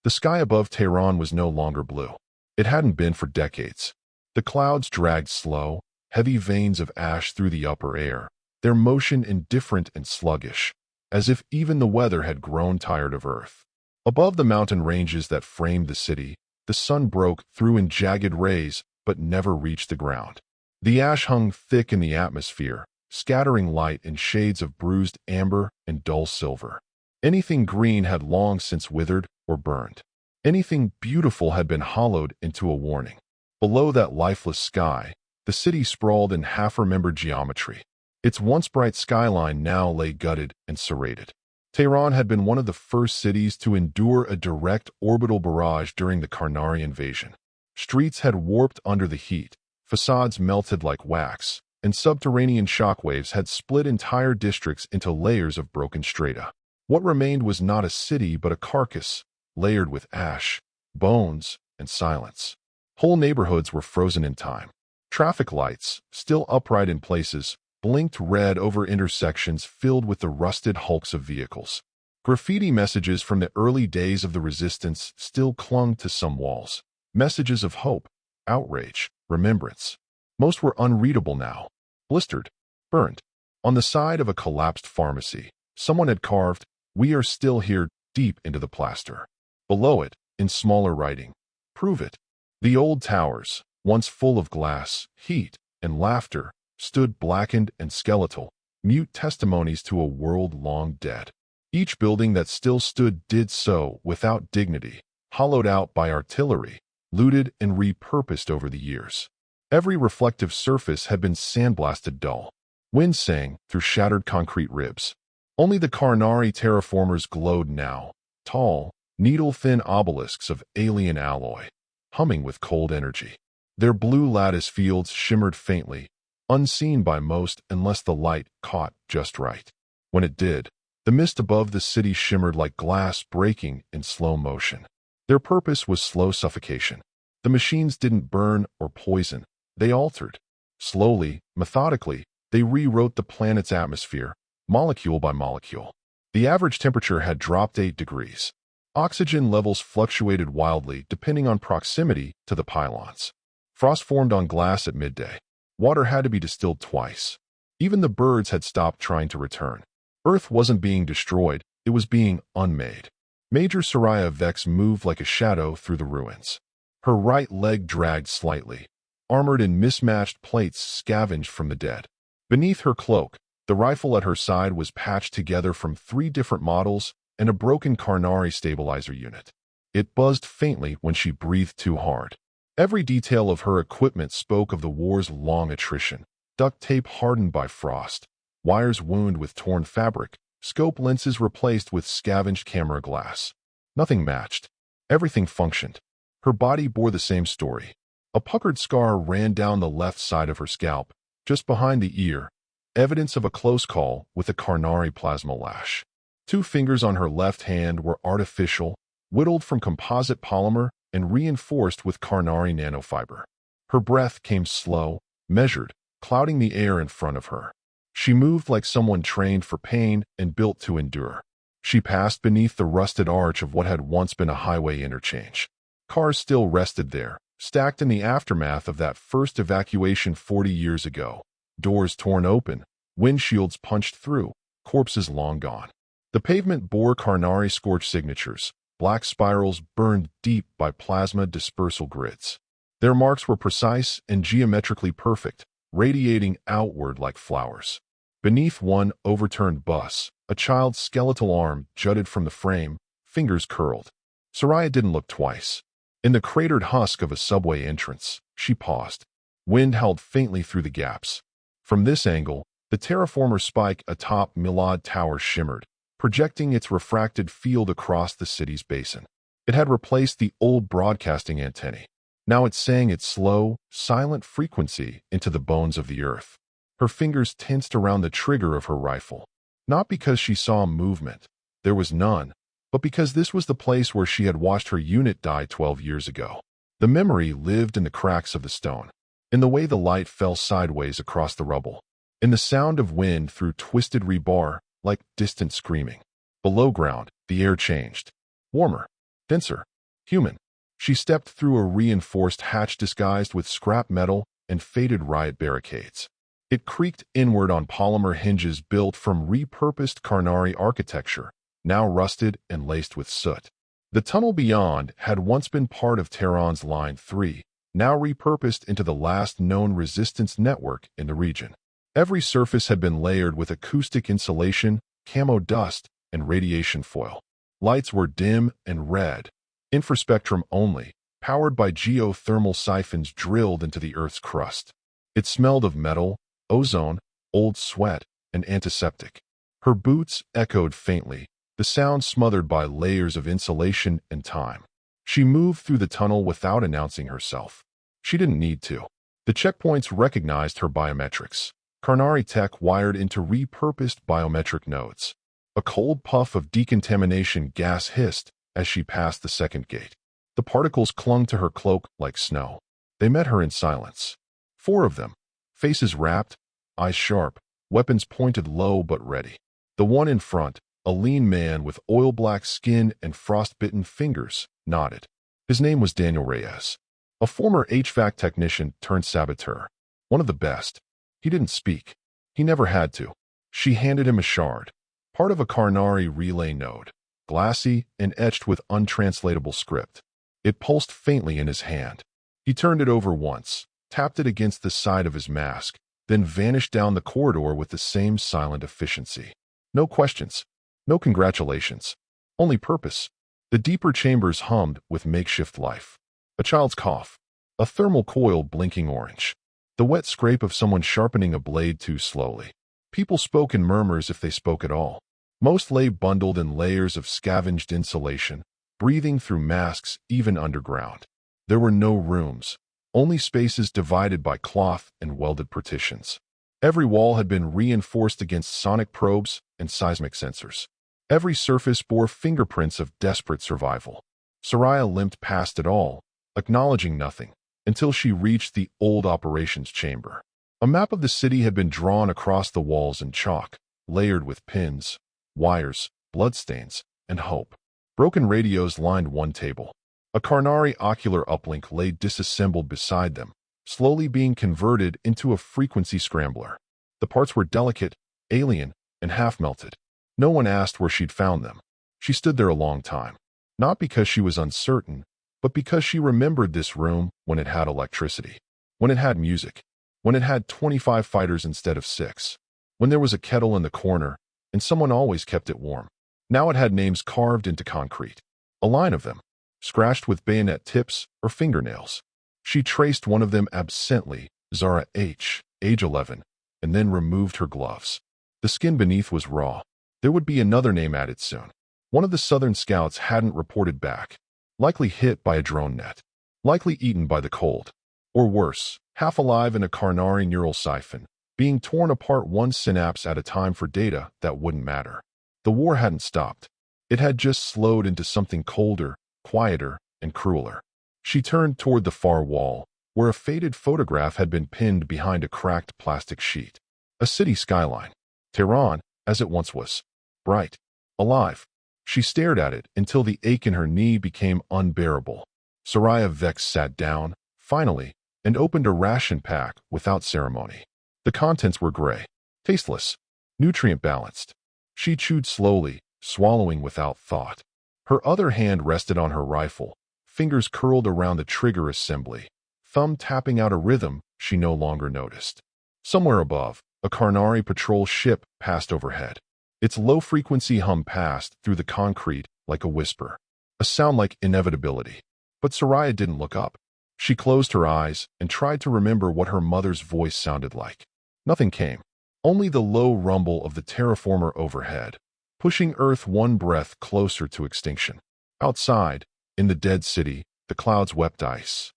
The sky above Tehran was no longer blue. It hadn't been for decades. The clouds dragged slow, heavy veins of ash through the upper air, their motion indifferent and sluggish, as if even the weather had grown tired of Earth. Above the mountain ranges that framed the city, the sun broke through in jagged rays but never reached the ground. The ash hung thick in the atmosphere, scattering light in shades of bruised amber and dull silver. Anything green had long since withered or burned. Anything beautiful had been hollowed into a warning. Below that lifeless sky, the city sprawled in half-remembered geometry. Its once bright skyline now lay gutted and serrated. Tehran had been one of the first cities to endure a direct orbital barrage during the Karnari invasion. Streets had warped under the heat, facades melted like wax, and subterranean shockwaves had split entire districts into layers of broken strata. What remained was not a city but a carcass, layered with ash, bones, and silence. Whole neighborhoods were frozen in time. Traffic lights, still upright in places, blinked red over intersections filled with the rusted hulks of vehicles. Graffiti messages from the early days of the resistance still clung to some walls. Messages of hope, outrage, remembrance. Most were unreadable now, blistered, burnt. On the side of a collapsed pharmacy, someone had carved, "We are still here," deep into the plaster. Below it, in smaller writing, "Prove it." The old towers, once full of glass, heat, and laughter, stood blackened and skeletal, mute testimonies to a world long dead. Each building that still stood did so without dignity, hollowed out by artillery, looted and repurposed over the years. Every reflective surface had been sandblasted dull. Wind sang through shattered concrete ribs. Only the Karnari terraformers glowed now, tall, needle-thin obelisks of alien alloy, humming with cold energy. Their blue lattice fields shimmered faintly, unseen by most unless the light caught just right. When it did, the mist above the city shimmered like glass breaking in slow motion. Their purpose was slow suffocation. The machines didn't burn or poison, they altered. Slowly, methodically, they rewrote the planet's atmosphere, molecule by molecule. The average temperature had dropped 8 degrees. Oxygen levels fluctuated wildly depending on proximity to the pylons. Frost formed on glass at midday. Water had to be distilled twice. Even the birds had stopped trying to return. Earth wasn't being destroyed, it was being unmade. Major Soraya Vex moved like a shadow through the ruins. Her right leg dragged slightly. Armored in mismatched plates scavenged from the dead. Beneath her cloak, the rifle at her side was patched together from 3 different models and a broken Karnari stabilizer unit. It buzzed faintly when she breathed too hard. Every detail of her equipment spoke of the war's long attrition. Duct tape hardened by frost, wires wound with torn fabric, scope lenses replaced with scavenged camera glass. Nothing matched. Everything functioned. Her body bore the same story. A puckered scar ran down the left side of her scalp, just behind the ear, evidence of a close call with a Karnari plasma lash. 2 fingers on her left hand were artificial, whittled from composite polymer and reinforced with Karnari nanofiber. Her breath came slow, measured, clouding the air in front of her. She moved like someone trained for pain and built to endure. She passed beneath the rusted arch of what had once been a highway interchange. Cars still rested there, stacked in the aftermath of that first evacuation 40 years ago. Doors torn open, windshields punched through, corpses long gone. The pavement bore Karnari scorch signatures, black spirals burned deep by plasma dispersal grids. Their marks were precise and geometrically perfect, radiating outward like flowers. Beneath one overturned bus, a child's skeletal arm jutted from the frame, fingers curled. Soraya didn't look twice. In the cratered husk of a subway entrance, she paused. Wind howled faintly through the gaps. From this angle, the terraformer spike atop Milad Tower shimmered, projecting its refracted field across the city's basin. It had replaced the old broadcasting antennae. Now it sang its slow, silent frequency into the bones of the earth. Her fingers tensed around the trigger of her rifle. Not because she saw movement. There was none. But because this was the place where she had watched her unit die 12 years ago. The memory lived in the cracks of the stone, in the way the light fell sideways across the rubble, in the sound of wind through twisted rebar like distant screaming. Below ground, the air changed. Warmer, denser, Human. She stepped through a reinforced hatch disguised with scrap metal and faded riot barricades. It creaked inward on polymer hinges built from repurposed Karnari architecture, now rusted and laced with soot. The tunnel beyond had once been part of Tehran's Line 3, now repurposed into the last known resistance network in the region. Every surface had been layered with acoustic insulation, camo dust, and radiation foil. Lights were dim and red, infraspectrum only, powered by geothermal siphons drilled into the Earth's crust. It smelled of metal, ozone, old sweat, and antiseptic. Her boots echoed faintly, the sound smothered by layers of insulation and time. She moved through the tunnel without announcing herself. She didn't need to. The checkpoints recognized her biometrics. Karnari tech wired into repurposed biometric nodes. A cold puff of decontamination gas hissed as she passed the second gate. The particles clung to her cloak like snow. They met her in silence. 4 of them, faces wrapped, eyes sharp, weapons pointed low but ready. The one in front, a lean man with oil-black skin and frost-bitten fingers, nodded. His name was Daniel Reyes, a former HVAC technician turned saboteur. One of the best. He didn't speak. He never had to. She handed him a shard, part of a Karnari relay node, glassy and etched with untranslatable script. It pulsed faintly in his hand. He turned it over once, tapped it against the side of his mask, then vanished down the corridor with the same silent efficiency. No questions. No congratulations. Only purpose. The deeper chambers hummed with makeshift life. A child's cough. A thermal coil blinking orange. The wet scrape of someone sharpening a blade too slowly. People spoke in murmurs if they spoke at all. Most lay bundled in layers of scavenged insulation, breathing through masks even underground. There were no rooms, only spaces divided by cloth and welded partitions. Every wall had been reinforced against sonic probes and seismic sensors. Every surface bore fingerprints of desperate survival. Soraya limped past it all, acknowledging nothing, until she reached the old operations chamber. A map of the city had been drawn across the walls in chalk, layered with pins, wires, bloodstains, and hope. Broken radios lined one table. A Karnari ocular uplink lay disassembled beside them, slowly being converted into a frequency scrambler. The parts were delicate, alien, and half-melted. No one asked where she'd found them. She stood there a long time, not because she was uncertain, but because she remembered this room when it had electricity, when it had music, when it had 25 fighters instead of 6, when there was a kettle in the corner, and someone always kept it warm. Now it had names carved into concrete. A line of them, scratched with bayonet tips or fingernails. She traced one of them absently, Zara H., age 11, and then removed her gloves. The skin beneath was raw. There would be another name added soon. One of the Southern Scouts hadn't reported back. Likely hit by a drone net. Likely eaten by the cold. Or worse, half alive in a Karnari neural siphon, being torn apart one synapse at a time for data that wouldn't matter. The war hadn't stopped. It had just slowed into something colder, quieter, and crueler. She turned toward the far wall, where a faded photograph had been pinned behind a cracked plastic sheet. A city skyline. Tehran, as it once was. Bright. Alive. She stared at it until the ache in her knee became unbearable. Soraya Vex sat down, finally, and opened a ration pack without ceremony. The contents were gray, tasteless, nutrient-balanced. She chewed slowly, swallowing without thought. Her other hand rested on her rifle, fingers curled around the trigger assembly, thumb tapping out a rhythm she no longer noticed. Somewhere above, a Karnari patrol ship passed overhead. Its low-frequency hum passed through the concrete like a whisper, a sound like inevitability. But Soraya didn't look up. She closed her eyes and tried to remember what her mother's voice sounded like. Nothing came. Only the low rumble of the terraformer overhead, pushing Earth one breath closer to extinction. Outside, in the dead city, the clouds wept ice.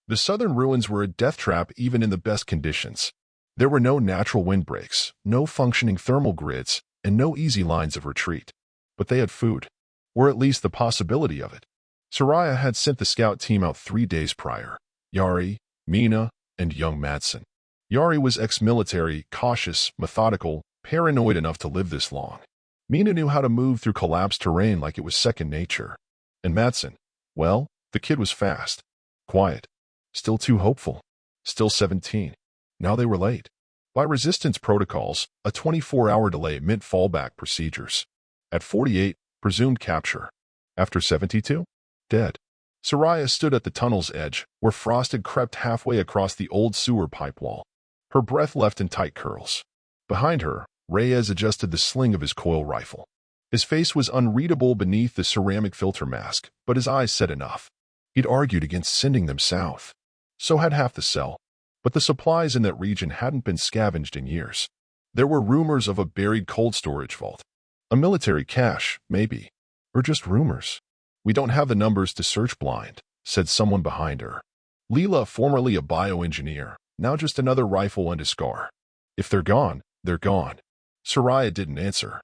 The southern ruins were a death trap even in the best conditions. There were no natural windbreaks, no functioning thermal grids, and no easy lines of retreat. But they had food, or at least the possibility of it. Soraya had sent the scout team out 3 days prior. Yari, Mina, and young Madsen. Yari was ex-military, cautious, methodical, paranoid enough to live this long. Mina knew how to move through collapsed terrain like it was second nature. And Madsen, well, The kid was fast, quiet, still too hopeful, still 17. Now they were late. By resistance protocols, a 24-hour delay meant fallback procedures. At 48, presumed capture. After 72, dead. Soraya stood at the tunnel's edge, where frost had crept halfway across the old sewer pipe wall. Her breath left in tight curls. Behind her, Reyes adjusted the sling of his coil rifle. His face was unreadable beneath the ceramic filter mask, but his eyes said enough. He'd argued against sending them south. So had half the cell. But the supplies in that region hadn't been scavenged in years. There were rumors of a buried cold storage vault. A military cache, maybe. Or just rumors. We don't have the numbers to search blind, said someone behind her. Leela, formerly a bioengineer, now just another rifle and a scar. If they're gone, they're gone. Soraya didn't answer.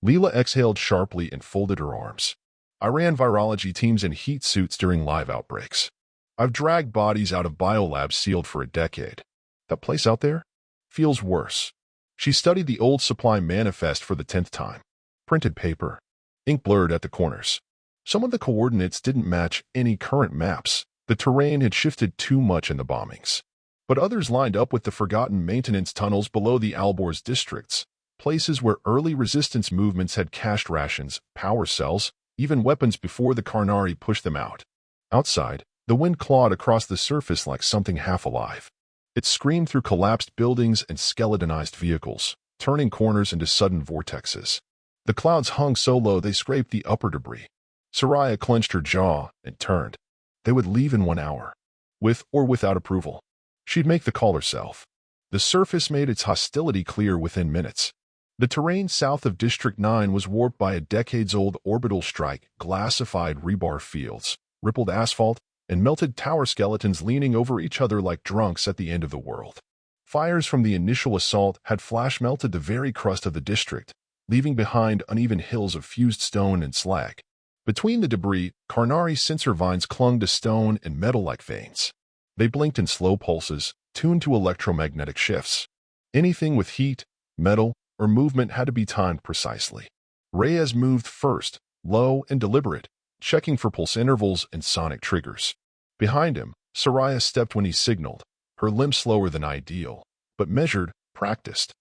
Leela exhaled sharply and folded her arms. I ran virology teams in heat suits during live outbreaks. I've dragged bodies out of biolabs sealed for a decade. That place out there? Feels worse. She studied the old supply manifest for the 10th time. Printed paper. Ink blurred at the corners. Some of the coordinates didn't match any current maps. The terrain had shifted too much in the bombings. But others lined up with the forgotten maintenance tunnels below the Alborz districts, places where early resistance movements had cached rations, power cells, even weapons before the Karnari pushed them out. Outside, the wind clawed across the surface like something half alive. It screamed through collapsed buildings and skeletonized vehicles, turning corners into sudden vortexes. The clouds hung so low they scraped the upper debris. Soraya clenched her jaw and turned. They would leave in 1 hour. With or without approval. She'd make the call herself. The surface made its hostility clear within minutes. The terrain south of District 9 was warped by a decades-old orbital strike, glassified rebar fields, rippled asphalt, and melted tower skeletons leaning over each other like drunks at the end of the world. Fires from the initial assault had flash-melted the very crust of the district, leaving behind uneven hills of fused stone and slag. Between the debris, Karnari sensor vines clung to stone and metal like veins. They blinked in slow pulses, tuned to electromagnetic shifts. Anything with heat, metal, or movement had to be timed precisely. Reyes moved first, low and deliberate, checking for pulse intervals and sonic triggers. Behind him, Soraya stepped when he signaled, her limbs slower than ideal, but measured, practiced.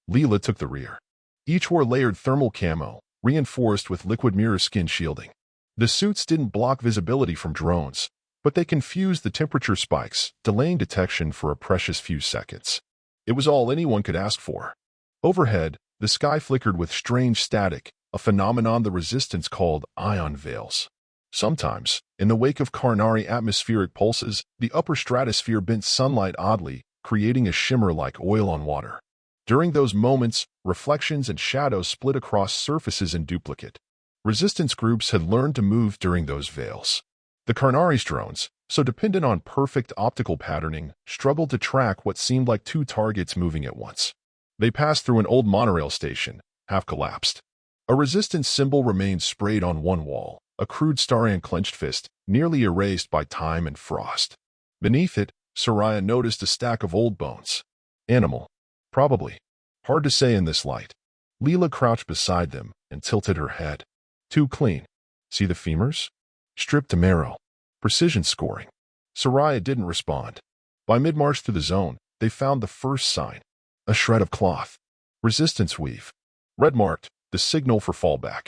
Leela took the rear. Each wore layered thermal camo, reinforced with liquid mirror skin shielding. The suits didn't block visibility from drones, but they confused the temperature spikes, delaying detection for a precious few seconds. It was all anyone could ask for. Overhead, the sky flickered with strange static, a phenomenon the resistance called ion veils. Sometimes, in the wake of Karnari atmospheric pulses, the upper stratosphere bent sunlight oddly, creating a shimmer like oil on water. During those moments, reflections and shadows split across surfaces in duplicate. Resistance groups had learned to move during those veils. The Karnari's drones, so dependent on perfect optical patterning, struggled to track what seemed like two targets moving at once. They passed through an old monorail station, half collapsed. A resistance symbol remained sprayed on one wall, a crude Starian clenched fist, nearly erased by time and frost. Beneath it, Soraya noticed a stack of old bones. Animal. Probably. Hard to say in this light. Leela crouched beside them and tilted her head. Too clean. See the femurs? Stripped to marrow. Precision scoring. Soraya didn't respond. By mid-march through the zone, they found the first sign. A shred of cloth. Resistance weave. Red-marked, the signal for fallback.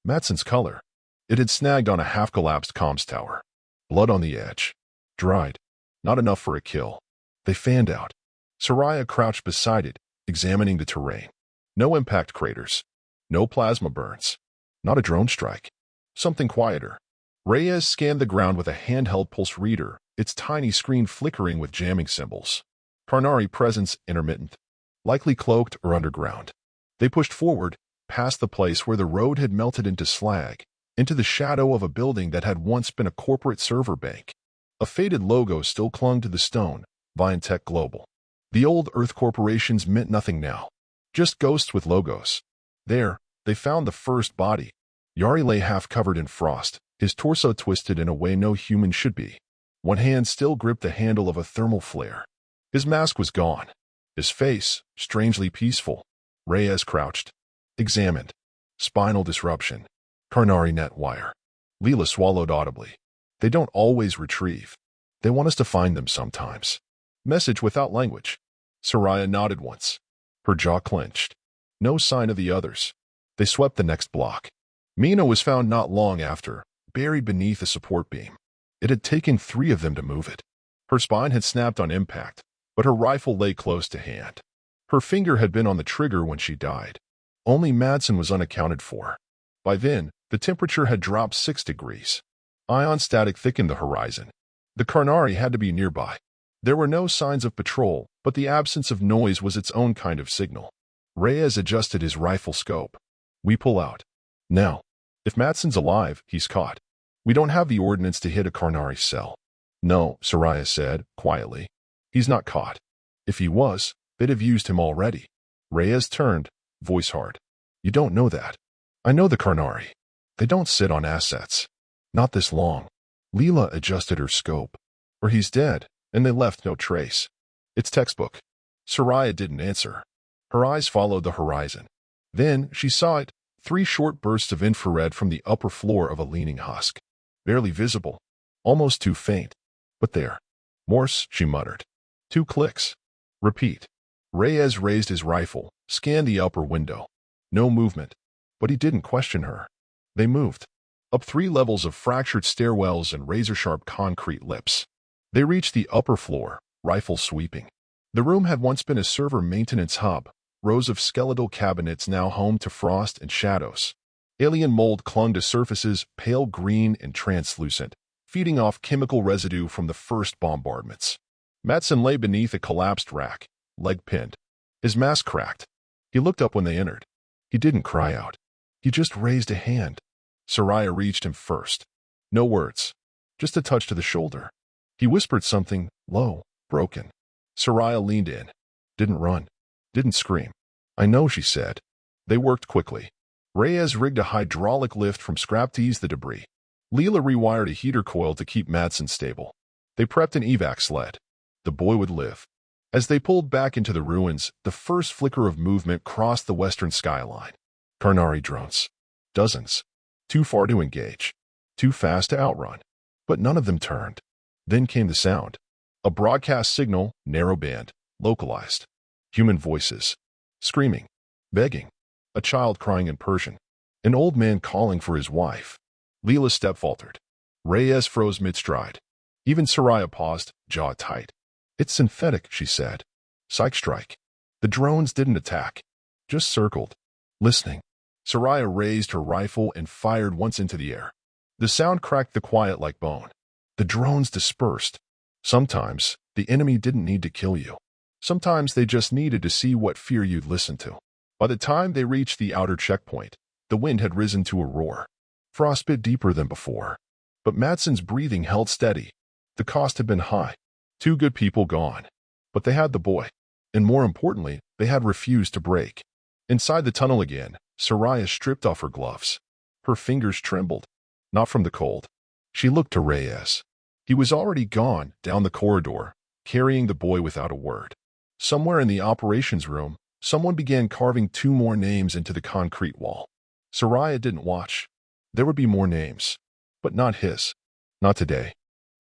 Matson's color. It had snagged on a half-collapsed comms tower. Blood on the edge. Dried. Not enough for a kill. They fanned out. Soraya crouched beside it, examining the terrain. No impact craters. No plasma burns. Not a drone strike. Something quieter. Reyes scanned the ground with a handheld pulse reader, its tiny screen flickering with jamming symbols. Karnari presence intermittent. Likely cloaked or underground. They pushed forward, past the place where the road had melted into slag, into the shadow of a building that had once been a corporate server bank. A faded logo still clung to the stone, Viantech Global. The old Earth corporations meant nothing now. Just ghosts with logos. There, they found the first body. Yari lay half covered in frost, his torso twisted in a way no human should be. One hand still gripped the handle of a thermal flare. His mask was gone. His face, strangely peaceful. Reyes crouched. Examined. Spinal disruption. Karnari net wire. Leela swallowed audibly. They don't always retrieve. They want us to find them sometimes. Message without language. Soraya nodded once. Her jaw clenched. No sign of the others. They swept the next block. Mina was found not long after, buried beneath a support beam. It had taken 3 of them to move it. Her spine had snapped on impact, but her rifle lay close to hand. Her finger had been on the trigger when she died. Only Madsen was unaccounted for. By then, the temperature had dropped 6 degrees. Ion static thickened the horizon. The Karnari had to be nearby. There were no signs of patrol, but the absence of noise was its own kind of signal. Reyes adjusted his rifle scope. We pull out. Now. If Madsen's alive, he's caught. We don't have the ordnance to hit a Karnari cell. No, Soraya said, quietly. He's not caught. If he was, they'd have used him already. Reyes turned, voice hard. You don't know that. I know the Karnari. They don't sit on assets. Not this long. Leela adjusted her scope. Or he's dead, and they left no trace. It's textbook. Soraya didn't answer. Her eyes followed the horizon. Then she saw it, 3 short bursts of infrared from the upper floor of a leaning husk. Barely visible. Almost too faint. But there. Morse, she muttered. 2 clicks. Repeat. Reyes raised his rifle, scanned the upper window. No movement. But he didn't question her. They moved. Up 3 levels of fractured stairwells and razor-sharp concrete lips. They reached the upper floor, rifle sweeping. The room had once been a server maintenance hub, rows of skeletal cabinets now home to frost and shadows. Alien mold clung to surfaces pale green and translucent, feeding off chemical residue from the first bombardments. Madsen lay beneath a collapsed rack, leg pinned. His mask cracked. He looked up when they entered. He didn't cry out. He just raised a hand. Soraya reached him first. No words. Just a touch to the shoulder. He whispered something, low, broken. Soraya leaned in. Didn't run. Didn't scream. I know, she said. They worked quickly. Reyes rigged a hydraulic lift from scrap to ease the debris. Leela rewired a heater coil to keep Madsen stable. They prepped an evac sled. The boy would live. As they pulled back into the ruins, the first flicker of movement crossed the western skyline. Karnari drones. Dozens. Too far to engage. Too fast to outrun. But none of them turned. Then came the sound. A broadcast signal, narrow band, localized. Human voices. Screaming. Begging. A child crying in Persian. An old man calling for his wife. Leela's step faltered. Reyes froze mid-stride. Even Soraya paused, jaw tight. It's synthetic, she said. Psych strike. The drones didn't attack. Just circled. Listening. Soraya raised her rifle and fired once into the air. The sound cracked the quiet like bone. The drones dispersed. Sometimes, the enemy didn't need to kill you. Sometimes they just needed to see what fear you'd listen to. By the time they reached the outer checkpoint, the wind had risen to a roar. Frost bit deeper than before. But Madsen's breathing held steady. The cost had been high. 2 good people gone. But they had the boy. And more importantly, they had refused to break. Inside the tunnel again, Soraya stripped off her gloves. Her fingers trembled. Not from the cold. She looked to Reyes. He was already gone down the corridor, carrying the boy without a word. Somewhere in the operations room, someone began carving 2 more names into the concrete wall. Soraya didn't watch. There would be more names. But not his. Not today.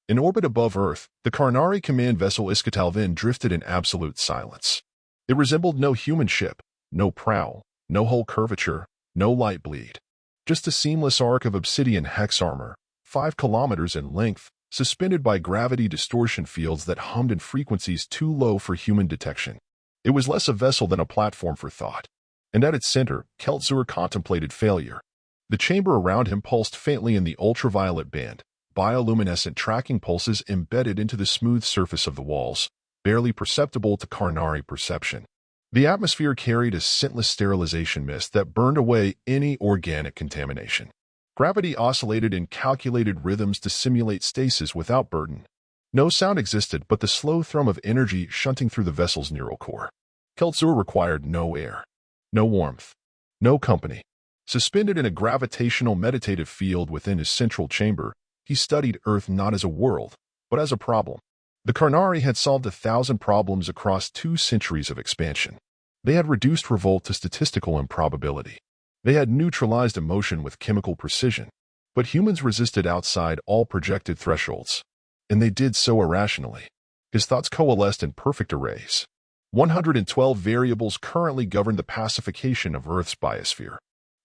In orbit above Earth, the Karnari command vessel Iskatalvin drifted in absolute silence. It resembled no human ship, no prow, no hull curvature, no light bleed. Just a seamless arc of obsidian hex armor, 5 kilometers in length, suspended by gravity distortion fields that hummed in frequencies too low for human detection. It was less a vessel than a platform for thought. And at its center, Keltzur contemplated failure. The chamber around him pulsed faintly in the ultraviolet band, bioluminescent tracking pulses embedded into the smooth surface of the walls, barely perceptible to Karnari perception. The atmosphere carried a scentless sterilization mist that burned away any organic contamination. Gravity oscillated in calculated rhythms to simulate stasis without burden. No sound existed but the slow thrum of energy shunting through the vessel's neural core. Keltzur required no air, no warmth, no company. Suspended in a gravitational meditative field within his central chamber, he studied Earth not as a world, but as a problem. The Karnari had solved 1,000 problems across 2 centuries of expansion. They had reduced revolt to statistical improbability. They had neutralized emotion with chemical precision. But humans resisted outside all projected thresholds, and they did so irrationally. His thoughts coalesced in perfect arrays. 112 variables currently governed the pacification of Earth's biosphere.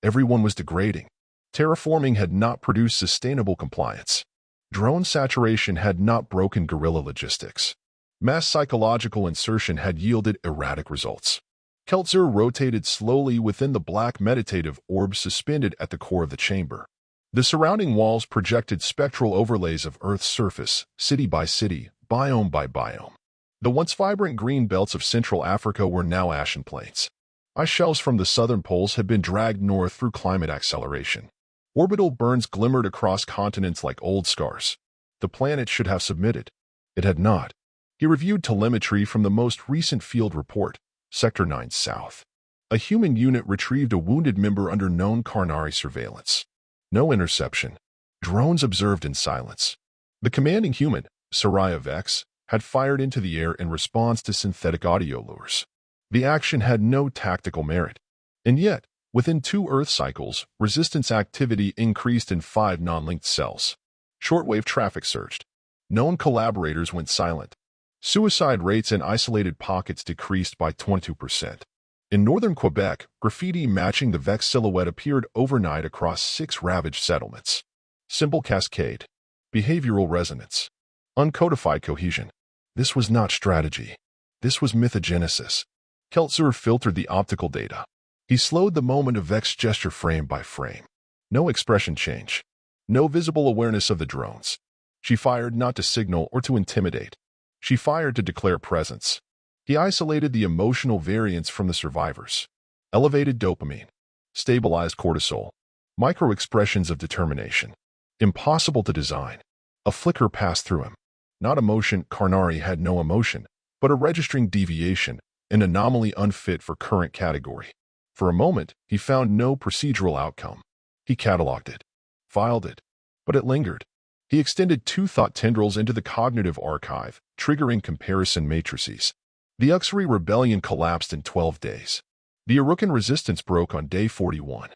Everyone was degrading. Terraforming had not produced sustainable compliance. Drone saturation had not broken guerrilla logistics. Mass psychological insertion had yielded erratic results. Keltzer rotated slowly within the black meditative orb suspended at the core of the chamber. The surrounding walls projected spectral overlays of Earth's surface, city by city, biome by biome. The once vibrant green belts of Central Africa were now ashen plains. Ice shelves from the southern poles had been dragged north through climate acceleration. Orbital burns glimmered across continents like old scars. The planet should have submitted. It had not. He reviewed telemetry from the most recent field report, Sector 9 South. A human unit retrieved a wounded member under known Karnari surveillance. No interception. Drones observed in silence. The commanding human, Soraya Vex, had fired into the air in response to synthetic audio lures. The action had no tactical merit. And yet, within 2 Earth cycles, resistance activity increased in 5 non-linked cells. Shortwave traffic surged. Known collaborators went silent. Suicide rates in isolated pockets decreased by 22%. In northern Quebec, graffiti matching the Vex silhouette appeared overnight across 6 ravaged settlements. Simple cascade. Behavioral resonance. Uncodified cohesion. This was not strategy. This was mythogenesis. Keltzer filtered the optical data. He slowed the moment of Vex gesture frame by frame. No expression change. No visible awareness of the drones. She fired not to signal or to intimidate. She fired to declare presence. He isolated the emotional variance from the survivors. Elevated dopamine. Stabilized cortisol. Micro-expressions of determination. Impossible to design. A flicker passed through him. Not emotion, Karnari had no emotion, but a registering deviation, an anomaly unfit for current category. For a moment, he found no procedural outcome. He cataloged it, filed it, but it lingered. He extended 2 thought tendrils into the cognitive archive, triggering comparison matrices. The Uxary rebellion collapsed in 12 days. The Arukan resistance broke on day 41.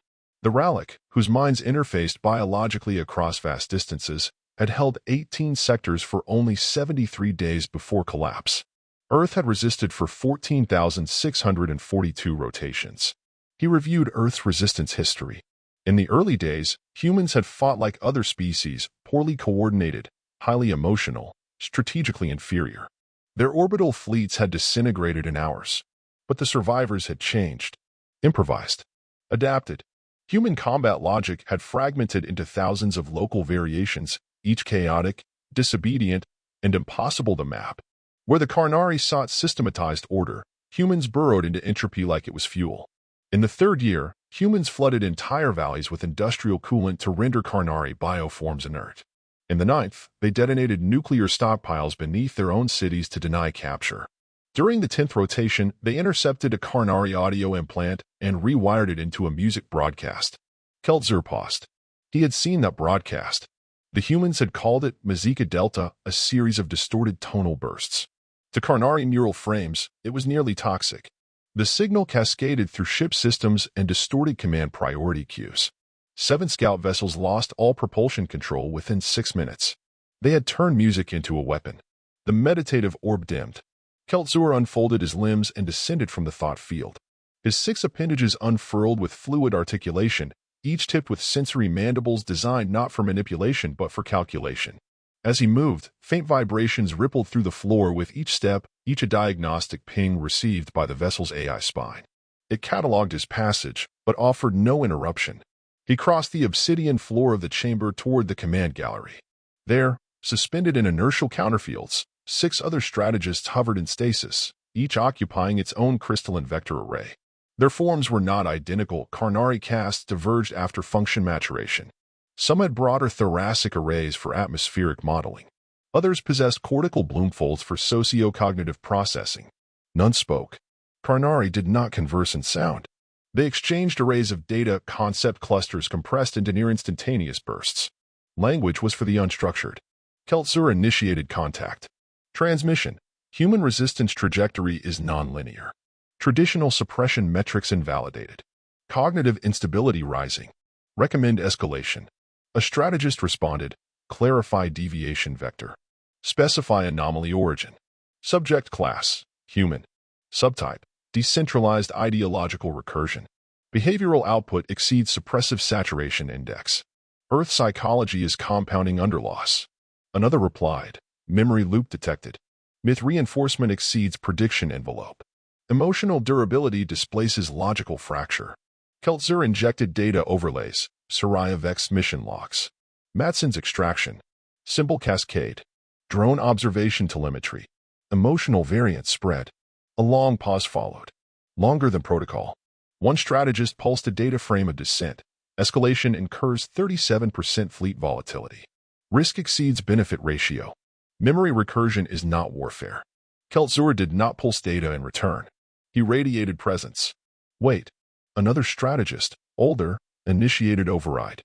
The Rallic, whose minds interfaced biologically across vast distances, had held 18 sectors for only 73 days before collapse. Earth had resisted for 14,642 rotations. He reviewed Earth's resistance history. In the early days, humans had fought like other species, poorly coordinated, highly emotional, strategically inferior. Their orbital fleets had disintegrated in hours. But the survivors had changed, improvised, adapted. Human combat logic had fragmented into thousands of local variations, each chaotic, disobedient, and impossible to map. Where the Karnari sought systematized order, humans burrowed into entropy like it was fuel. In the 3rd year, humans flooded entire valleys with industrial coolant to render Karnari bioforms inert. In the 9th, they detonated nuclear stockpiles beneath their own cities to deny capture. During the 10th rotation, they intercepted a Karnari audio implant and rewired it into a music broadcast. Keltzer paused. He had seen that broadcast. The humans had called it Mazika Delta, a series of distorted tonal bursts. To Karnari neural frames, it was nearly toxic. The signal cascaded through ship systems and distorted command priority queues. 7 scout vessels lost all propulsion control within 6 minutes. They had turned music into a weapon. The meditative orb dimmed. Keltzer unfolded his limbs and descended from the thought field. His 6 appendages unfurled with fluid articulation, each tipped with sensory mandibles designed not for manipulation but for calculation. As he moved, faint vibrations rippled through the floor with each step, each a diagnostic ping received by the vessel's AI spine. It cataloged his passage, but offered no interruption. He crossed the obsidian floor of the chamber toward the command gallery. There, suspended in inertial counterfields, 6 other strategists hovered in stasis, each occupying its own crystalline vector array. Their forms were not identical. Karnari casts diverged after function maturation. Some had broader thoracic arrays for atmospheric modeling. Others possessed cortical bloomfolds for socio-cognitive processing. None spoke. Karnari did not converse in sound. They exchanged arrays of data concept clusters compressed into near-instantaneous bursts. Language was for the unstructured. Keltzer initiated contact. Transmission. Human resistance trajectory is nonlinear. Traditional suppression metrics invalidated. Cognitive instability rising. Recommend escalation. A strategist responded, clarify deviation vector. Specify anomaly origin. Subject class, human. Subtype, decentralized ideological recursion. Behavioral output exceeds suppressive saturation index. Earth psychology is compounding underloss. Another replied, memory loop detected. Myth reinforcement exceeds prediction envelope. Emotional durability displaces logical fracture. Keltzer injected data overlays. Soraya Vex mission logs. Matson's extraction. Symbol cascade. Drone observation telemetry. Emotional variance spread. A long pause followed. Longer than protocol. One strategist pulsed a data frame of descent. Escalation incurs 37% fleet volatility. Risk exceeds benefit ratio. Memory recursion is not warfare. Keltzer did not pulse data in return. He radiated presence. Wait. Another strategist, older, initiated override.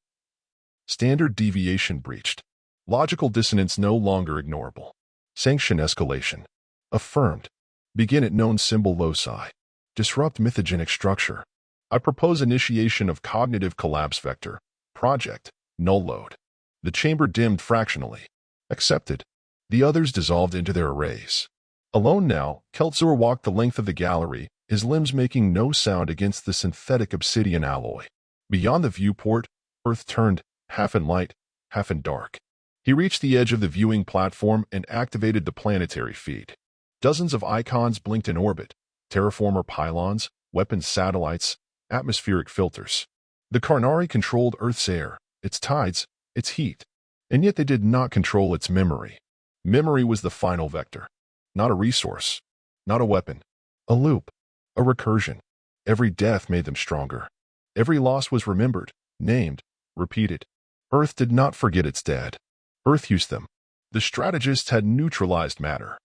Standard deviation breached. Logical dissonance no longer ignorable. Sanction escalation. Affirmed. Begin at known symbol loci. Disrupt mythogenic structure. I propose initiation of cognitive collapse vector. Project. Null load. The chamber dimmed fractionally. Accepted. The others dissolved into their arrays. Alone now, Keltzer walked the length of the gallery, his limbs making no sound against the synthetic obsidian alloy. Beyond the viewport, Earth turned, half in light, half in dark. He reached the edge of the viewing platform and activated the planetary feed. Dozens of icons blinked in orbit. Terraformer pylons, weapons satellites, atmospheric filters. The Karnari controlled Earth's air, its tides, its heat. And yet they did not control its memory. Memory was the final vector. Not a resource. Not a weapon. A loop. A recursion. Every death made them stronger. Every loss was remembered, named, repeated. Earth did not forget its dead. Earth used them. The strategists had neutralized matter.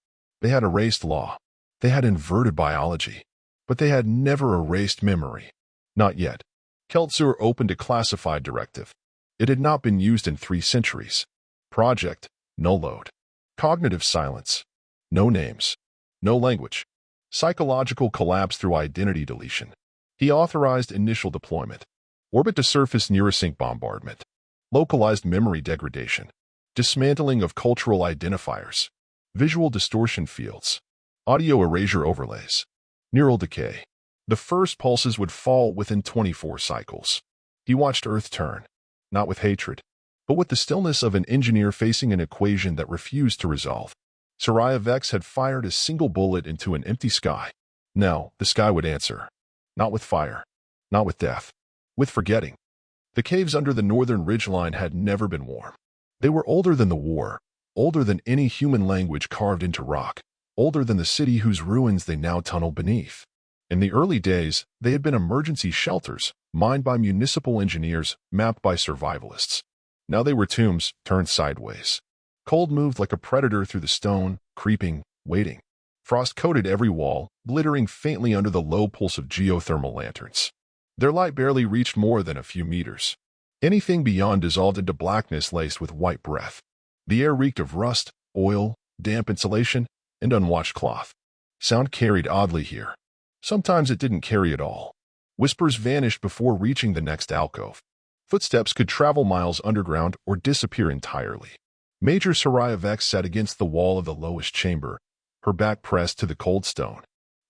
They had erased law. They had inverted biology. But they had never erased memory. Not yet. Keltzer opened a classified directive. It had not been used in 3 centuries. Project, null load. Cognitive silence. No names. No language. Psychological collapse through identity deletion. He authorized initial deployment. Orbit-to-surface neurosync bombardment. Localized memory degradation. Dismantling of cultural identifiers. Visual distortion fields. Audio erasure overlays. Neural decay. The first pulses would fall within 24 cycles. He watched Earth turn. Not with hatred, but with the stillness of an engineer facing an equation that refused to resolve. Soraya Vex had fired a single bullet into an empty sky. Now, the sky would answer. Not with fire. Not with death. With forgetting. The caves under the northern ridgeline had never been warm. They were older than the war, older than any human language carved into rock, older than the city whose ruins they now tunneled beneath. In the early days, they had been emergency shelters, mined by municipal engineers, mapped by survivalists. Now they were tombs turned sideways. Cold moved like a predator through the stone, creeping, waiting. Frost coated every wall, glittering faintly under the low pulse of geothermal lanterns. Their light barely reached more than a few meters. Anything beyond dissolved into blackness laced with white breath. The air reeked of rust, oil, damp insulation, and unwashed cloth. Sound carried oddly here. Sometimes it didn't carry at all. Whispers vanished before reaching the next alcove. Footsteps could travel miles underground or disappear entirely. Major Soraya Vex sat against the wall of the lowest chamber, her back pressed to the cold stone.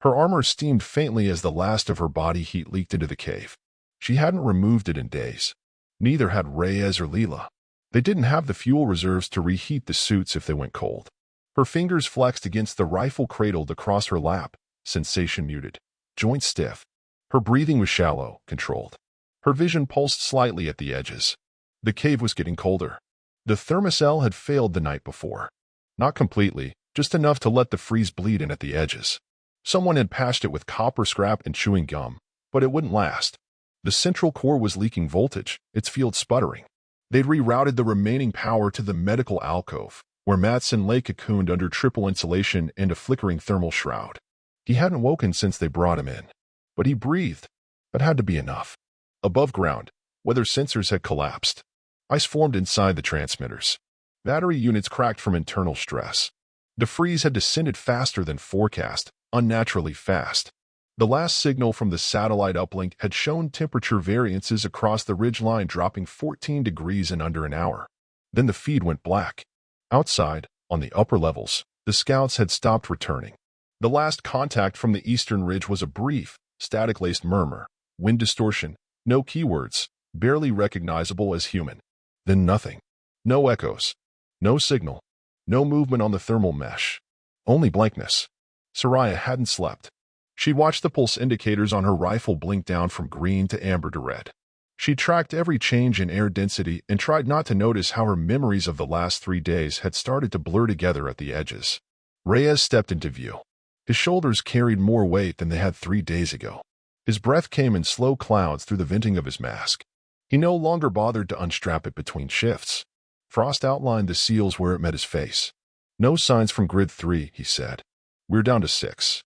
Her armor steamed faintly as the last of her body heat leaked into the cave. She hadn't removed it in days. Neither had Reyes or Leela. They didn't have the fuel reserves to reheat the suits if they went cold. Her fingers flexed against the rifle cradled across her lap, sensation muted, joints stiff. Her breathing was shallow, controlled. Her vision pulsed slightly at the edges. The cave was getting colder. The thermocell had failed the night before. Not completely, just enough to let the freeze bleed in at the edges. Someone had patched it with copper scrap and chewing gum, but it wouldn't last. The central core was leaking voltage, its field sputtering. They'd rerouted the remaining power to the medical alcove, where Matson lay cocooned under triple insulation and a flickering thermal shroud. He hadn't woken since they brought him in. But he breathed. That had to be enough. Above ground, weather sensors had collapsed. Ice formed inside the transmitters. Battery units cracked from internal stress. The freeze had descended faster than forecast, unnaturally fast. The last signal from the satellite uplink had shown temperature variances across the ridgeline dropping 14 degrees in under an hour. Then the feed went black. Outside, on the upper levels, the scouts had stopped returning. The last contact from the eastern ridge was a brief, static-laced murmur, wind distortion, no keywords, barely recognizable as human. Then nothing. No echoes. No signal. No movement on the thermal mesh. Only blankness. Soraya hadn't slept. She'd watched the pulse indicators on her rifle blink down from green to amber to red. She tracked every change in air density and tried not to notice how her memories of the last 3 days had started to blur together at the edges. Reyes stepped into view. His shoulders carried more weight than they had 3 days ago. His breath came in slow clouds through the venting of his mask. He no longer bothered to unstrap it between shifts. Frost outlined the seals where it met his face. "No signs from Grid 3, he said. "We're down to 6.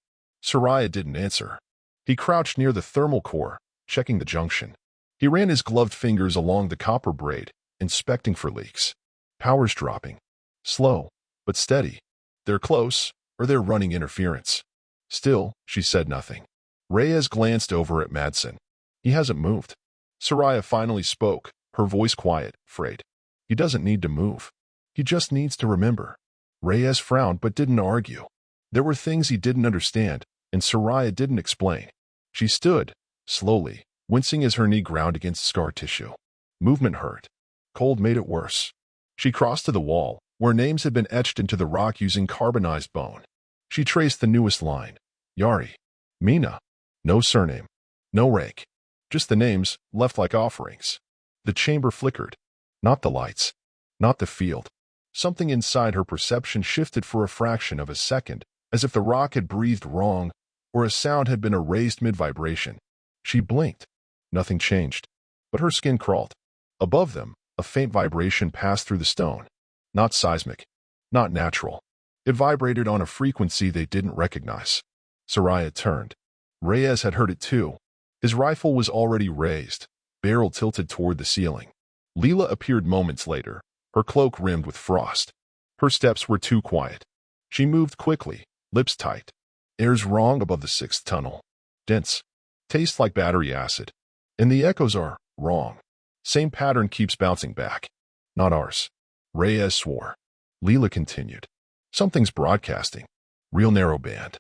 Soraya didn't answer. He crouched near the thermal core, checking the junction. He ran his gloved fingers along the copper braid, inspecting for leaks. Power's dropping. Slow, but steady. They're close, or they're running interference. Still, she said nothing. Reyes glanced over at Madsen. He hasn't moved. Soraya finally spoke, her voice quiet, afraid. He doesn't need to move. He just needs to remember. Reyes frowned but didn't argue. There were things he didn't understand, and Soraya didn't explain. She stood, slowly, wincing as her knee ground against scar tissue. Movement hurt. Cold made it worse. She crossed to the wall, where names had been etched into the rock using carbonized bone. She traced the newest line. Yari. Mina. No surname. No rank. Just the names, left like offerings. The chamber flickered. Not the lights. Not the field. Something inside her perception shifted for a fraction of a second, as if the rock had breathed wrong, or a sound had been erased mid-vibration. She blinked. Nothing changed. But her skin crawled. Above them, a faint vibration passed through the stone. Not seismic. Not natural. It vibrated on a frequency they didn't recognize. Soraya turned. Reyes had heard it too. His rifle was already raised, barrel tilted toward the ceiling. Leela appeared moments later, her cloak rimmed with frost. Her steps were too quiet. She moved quickly, lips tight. Air's wrong above the 6th tunnel. Dense. Tastes like battery acid. And the echoes are wrong. Same pattern keeps bouncing back. Not ours. Reyes swore. Leela continued. Something's broadcasting. Real narrowband.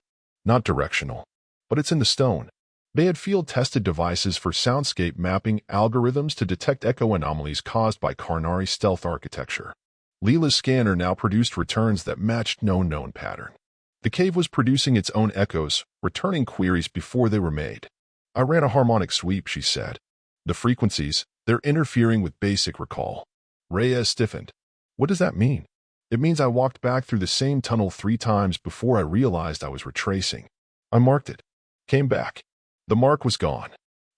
Not directional. But it's in the stone. They had field-tested devices for soundscape mapping algorithms to detect echo anomalies caused by Karnari stealth architecture. Leela's scanner now produced returns that matched no known pattern. The cave was producing its own echoes, returning queries before they were made. I ran a harmonic sweep, she said. The frequencies, they're interfering with basic recall. Reyes stiffened. What does that mean? It means I walked back through the same tunnel 3 times before I realized I was retracing. I marked it. Came back. The mark was gone.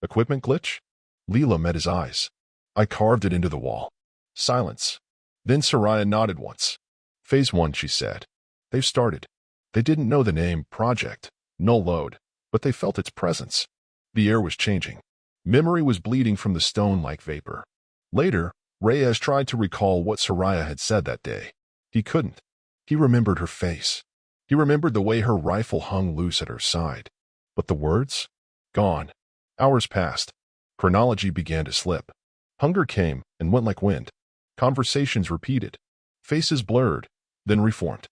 Equipment glitch? Leela met his eyes. I carved it into the wall. Silence. Then Soraya nodded once. Phase 1, she said. They've started. They didn't know the name, project, null load, but they felt its presence. The air was changing. Memory was bleeding from the stone like vapor. Later, Reyes tried to recall what Soraya had said that day. He couldn't. He remembered her face. He remembered the way her rifle hung loose at her side. But the words? Gone. Hours passed. Chronology began to slip. Hunger came and went like wind. Conversations repeated. Faces blurred, then reformed.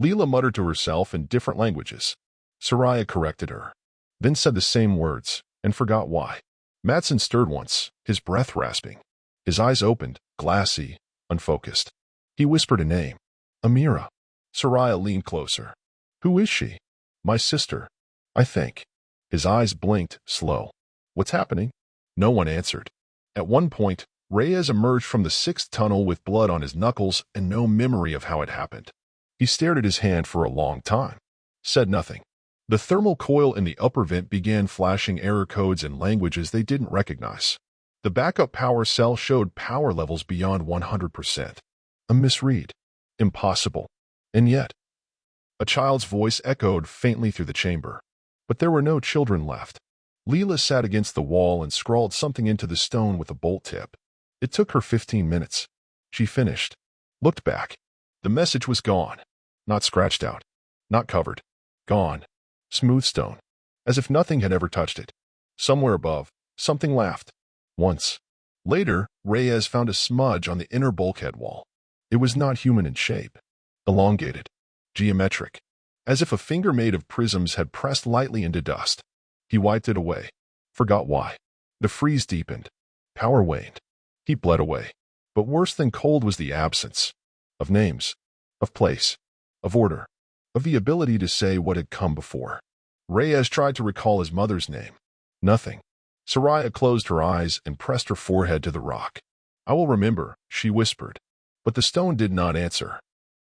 Leela muttered to herself in different languages. Soraya corrected her, then said the same words, and forgot why. Madsen stirred once, his breath rasping. His eyes opened, glassy, unfocused. He whispered a name. Amira. Soraya leaned closer. Who is she? My sister, I think. His eyes blinked, slow. What's happening? No one answered. At one point, Reyes emerged from the 6th tunnel with blood on his knuckles and no memory of how it happened. He stared at his hand for a long time. Said nothing. The thermal coil in the upper vent began flashing error codes in languages they didn't recognize. The backup power cell showed power levels beyond 100%. A misread. Impossible. And yet, a child's voice echoed faintly through the chamber. But there were no children left. Leela sat against the wall and scrawled something into the stone with a bolt tip. It took her 15 minutes. She finished. Looked back. The message was gone. Not scratched out. Not covered. Gone. Smooth stone. as if nothing had ever touched it. Somewhere above, something laughed. Once. Later, Reyes found a smudge on the inner bulkhead wall. It was not human in shape. Elongated. Geometric. As if a finger made of prisms had pressed lightly into dust. He wiped it away. Forgot why. The freeze deepened. Power waned. He bled away. But worse than cold was the absence. Of names. Of place. Of order. Of the ability to say what had come before. Reyes tried to recall his mother's name. Nothing. Soraya closed her eyes and pressed her forehead to the rock. "I will remember," she whispered. But the stone did not answer.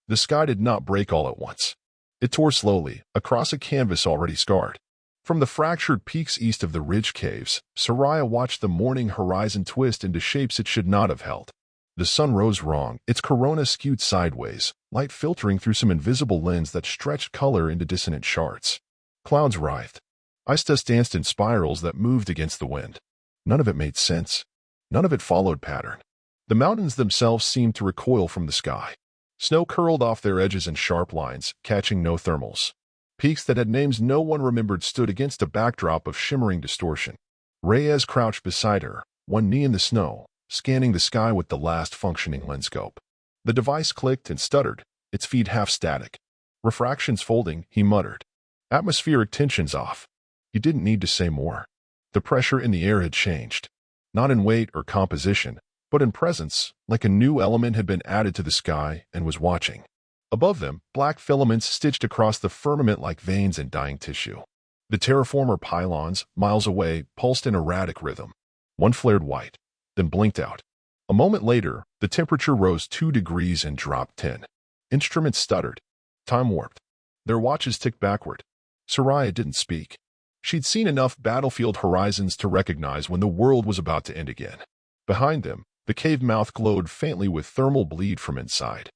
The sky did not break all at once. It tore slowly, across a canvas already scarred. From the fractured peaks east of the ridge caves, Soraya watched the morning horizon twist into shapes it should not have held. The sun rose wrong, its corona skewed sideways, light filtering through some invisible lens that stretched color into dissonant shards. Clouds writhed. Ice dust danced in spirals that moved against the wind. None of it made sense. None of it followed pattern. The mountains themselves seemed to recoil from the sky. Snow curled off their edges in sharp lines, catching no thermals. Peaks that had names no one remembered stood against a backdrop of shimmering distortion. Reyes crouched beside her, one knee in the snow, scanning the sky with the last functioning lenscope. The device clicked and stuttered, its feed half static. Refractions folding, he muttered. Atmospheric tensions off. He didn't need to say more. The pressure in the air had changed. Not in weight or composition, but in presence, like a new element had been added to the sky and was watching. Above them, black filaments stitched across the firmament like veins in dying tissue. The terraformer pylons, miles away, pulsed in erratic rhythm. One flared white, then blinked out. A moment later, the temperature rose 2 degrees and dropped 10. Instruments stuttered. Time warped. Their watches ticked backward. Soraya didn't speak. She'd seen enough battlefield horizons to recognize when the world was about to end again. Behind them, the cave mouth glowed faintly with thermal bleed from inside.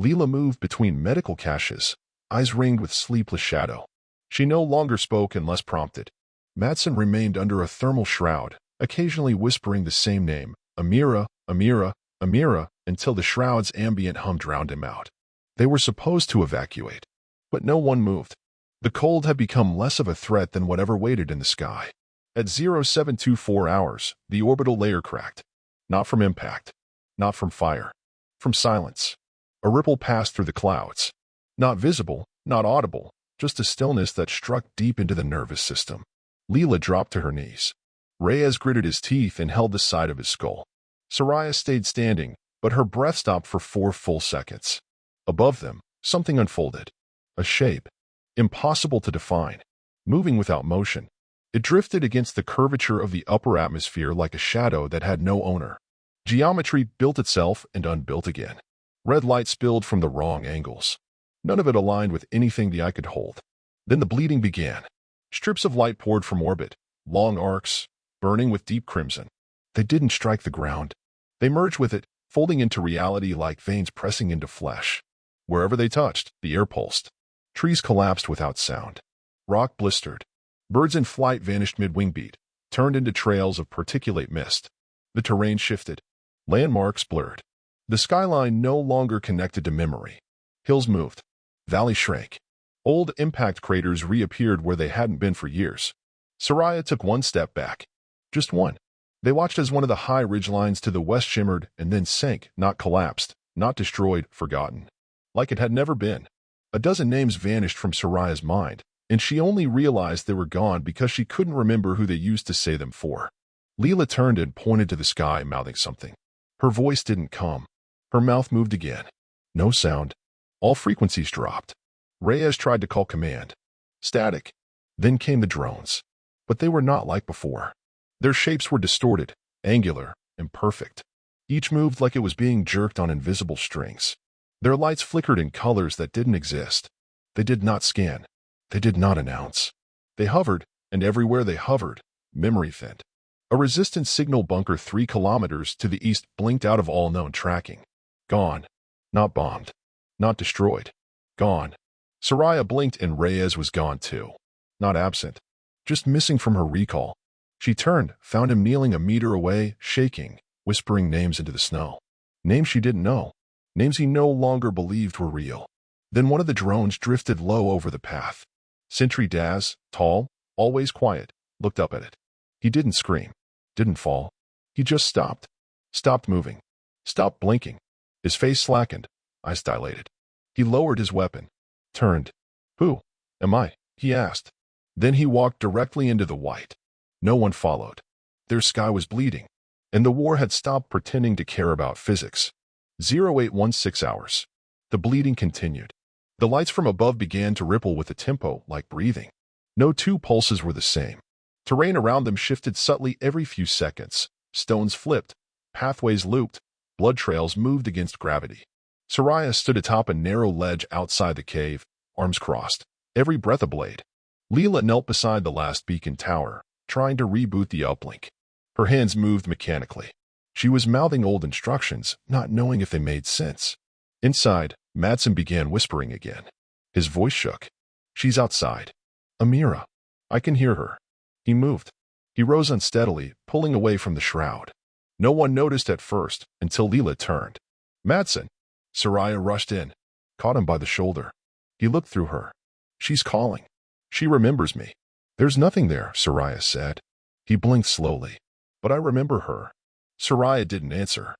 Leela moved between medical caches, eyes ringed with sleepless shadow. She no longer spoke unless prompted. Madsen remained under a thermal shroud, occasionally whispering the same name, Amira, Amira, Amira, until the shroud's ambient hum drowned him out. They were supposed to evacuate, but no one moved. The cold had become less of a threat than whatever waited in the sky. At 0724 hours, the orbital layer cracked. Not from impact. Not from fire. From silence. A ripple passed through the clouds. Not visible, not audible, just a stillness that struck deep into the nervous system. Leela dropped to her knees. Reyes gritted his teeth and held the side of his skull. Soraya stayed standing, but her breath stopped for 4 full seconds. Above them, something unfolded. A shape. Impossible to define. Moving without motion. It drifted against the curvature of the upper atmosphere like a shadow that had no owner. Geometry built itself and unbuilt again. Red light spilled from the wrong angles. None of it aligned with anything the eye could hold. Then the bleeding began. Strips of light poured from orbit, long arcs, burning with deep crimson. They didn't strike the ground. They merged with it, folding into reality like veins pressing into flesh. Wherever they touched, the air pulsed. Trees collapsed without sound. Rock blistered. Birds in flight vanished mid-wing beat, turned into trails of particulate mist. The terrain shifted. Landmarks blurred. The skyline no longer connected to memory. Hills moved. Valleys shrank. Old impact craters reappeared where they hadn't been for years. Soraya took one step back. Just one. They watched as one of the high ridgelines to the west shimmered and then sank, not collapsed, not destroyed, forgotten. Like it had never been. A dozen names vanished from Soraya's mind, and she only realized they were gone because she couldn't remember who they used to say them for. Leela turned and pointed to the sky, mouthing something. Her voice didn't come. Her mouth moved again. No sound. All frequencies dropped. Reyes tried to call command. Static. Then came the drones. But they were not like before. Their shapes were distorted, angular, imperfect. Each moved like it was being jerked on invisible strings. Their lights flickered in colors that didn't exist. They did not scan. They did not announce. They hovered, and everywhere they hovered, memory thinned. A resistance signal bunker 3 kilometers to the east blinked out of all known tracking. Gone. Not bombed. Not destroyed. Gone. Soraya blinked and Reyes was gone too. Not absent. Just missing from her recall. She turned, found him kneeling a meter away, shaking, whispering names into the snow. Names she didn't know. Names he no longer believed were real. Then one of the drones drifted low over the path. Sentry Daz, tall, always quiet, looked up at it. He didn't scream, didn't fall. He just stopped. Stopped moving. Stopped blinking. His face slackened, eyes dilated. He lowered his weapon, turned. Who am I? He asked. Then he walked directly into the white. No one followed. Their sky was bleeding, and the war had stopped pretending to care about physics. 0816 hours. The bleeding continued. The lights from above began to ripple with a tempo like breathing. No two pulses were the same. Terrain around them shifted subtly every few seconds. Stones flipped, pathways looped, blood trails moved against gravity. Soraya stood atop a narrow ledge outside the cave, arms crossed, every breath a blade. Leela knelt beside the last beacon tower, trying to reboot the uplink. Her hands moved mechanically. She was mouthing old instructions, not knowing if they made sense. Inside, Madsen began whispering again. His voice shook. She's outside. Amira. I can hear her. He moved. He rose unsteadily, pulling away from the shroud. No one noticed at first, until Leela turned. Madsen. Soraya rushed in, caught him by the shoulder. He looked through her. She's calling. She remembers me. There's nothing there, Soraya said. He blinked slowly. But I remember her. Soraya didn't answer.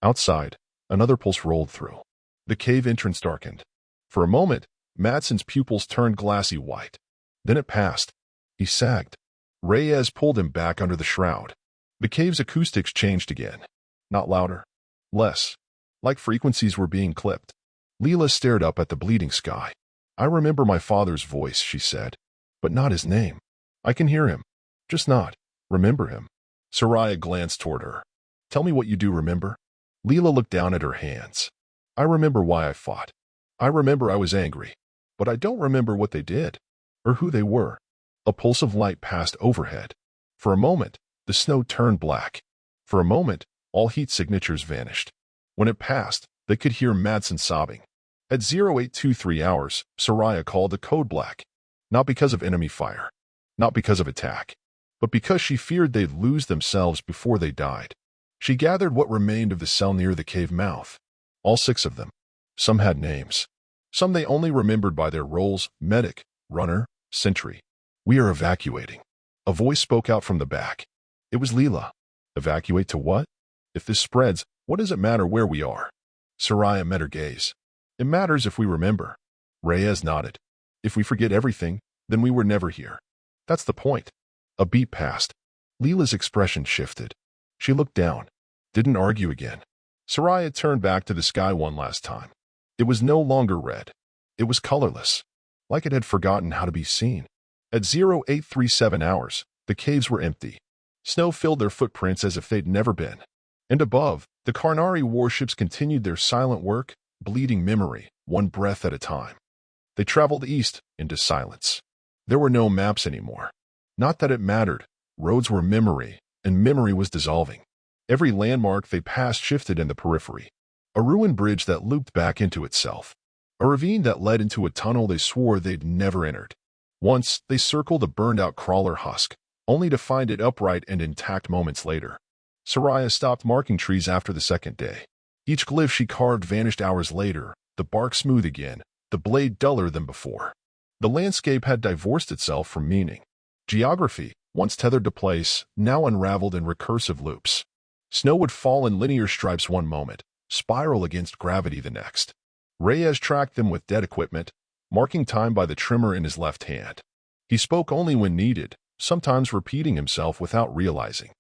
Outside, another pulse rolled through. The cave entrance darkened. For a moment, Madsen's pupils turned glassy white. Then it passed. He sagged. Reyes pulled him back under the shroud. The cave's acoustics changed again. Not louder. Less. Like frequencies were being clipped. Leela stared up at the bleeding sky. I remember my father's voice, she said. But not his name. I can hear him. Just not remember him. Soraya glanced toward her. Tell me what you do remember. Leela looked down at her hands. I remember why I fought. I remember I was angry. But I don't remember what they did. Or who they were. A pulse of light passed overhead. For a moment, the snow turned black. For a moment, all heat signatures vanished. When it passed, they could hear Madsen sobbing. At 0823 hours, Soraya called the code black. Not because of enemy fire. Not because of attack. But because she feared they'd lose themselves before they died. She gathered what remained of the cell near the cave mouth. All 6 of them. Some had names. Some they only remembered by their roles: medic, runner, sentry. We are evacuating. A voice spoke out from the back. It was Leela. Evacuate to what? If this spreads, what does it matter where we are? Soraya met her gaze. It matters if we remember. Reyes nodded. If we forget everything, then we were never here. That's the point. A beat passed. Leela's expression shifted. She looked down. Didn't argue again. Soraya turned back to the sky one last time. It was no longer red. It was colorless. Like it had forgotten how to be seen. At 0837 hours, the caves were empty. Snow filled their footprints as if they'd never been. And above, the Karnari warships continued their silent work, bleeding memory, one breath at a time. They traveled east into silence. There were no maps anymore. Not that it mattered. Roads were memory, and memory was dissolving. Every landmark they passed shifted in the periphery. A ruined bridge that looped back into itself. A ravine that led into a tunnel they swore they'd never entered. Once, they circled a burned-out crawler husk, only to find it upright and intact moments later. Soraya stopped marking trees after the second day. Each glyph she carved vanished hours later, the bark smooth again, the blade duller than before. The landscape had divorced itself from meaning. Geography, once tethered to place, now unraveled in recursive loops. Snow would fall in linear stripes one moment, spiral against gravity the next. Reyes tracked them with dead equipment, marking time by the trimmer in his left hand. He spoke only when needed, sometimes repeating himself without realizing.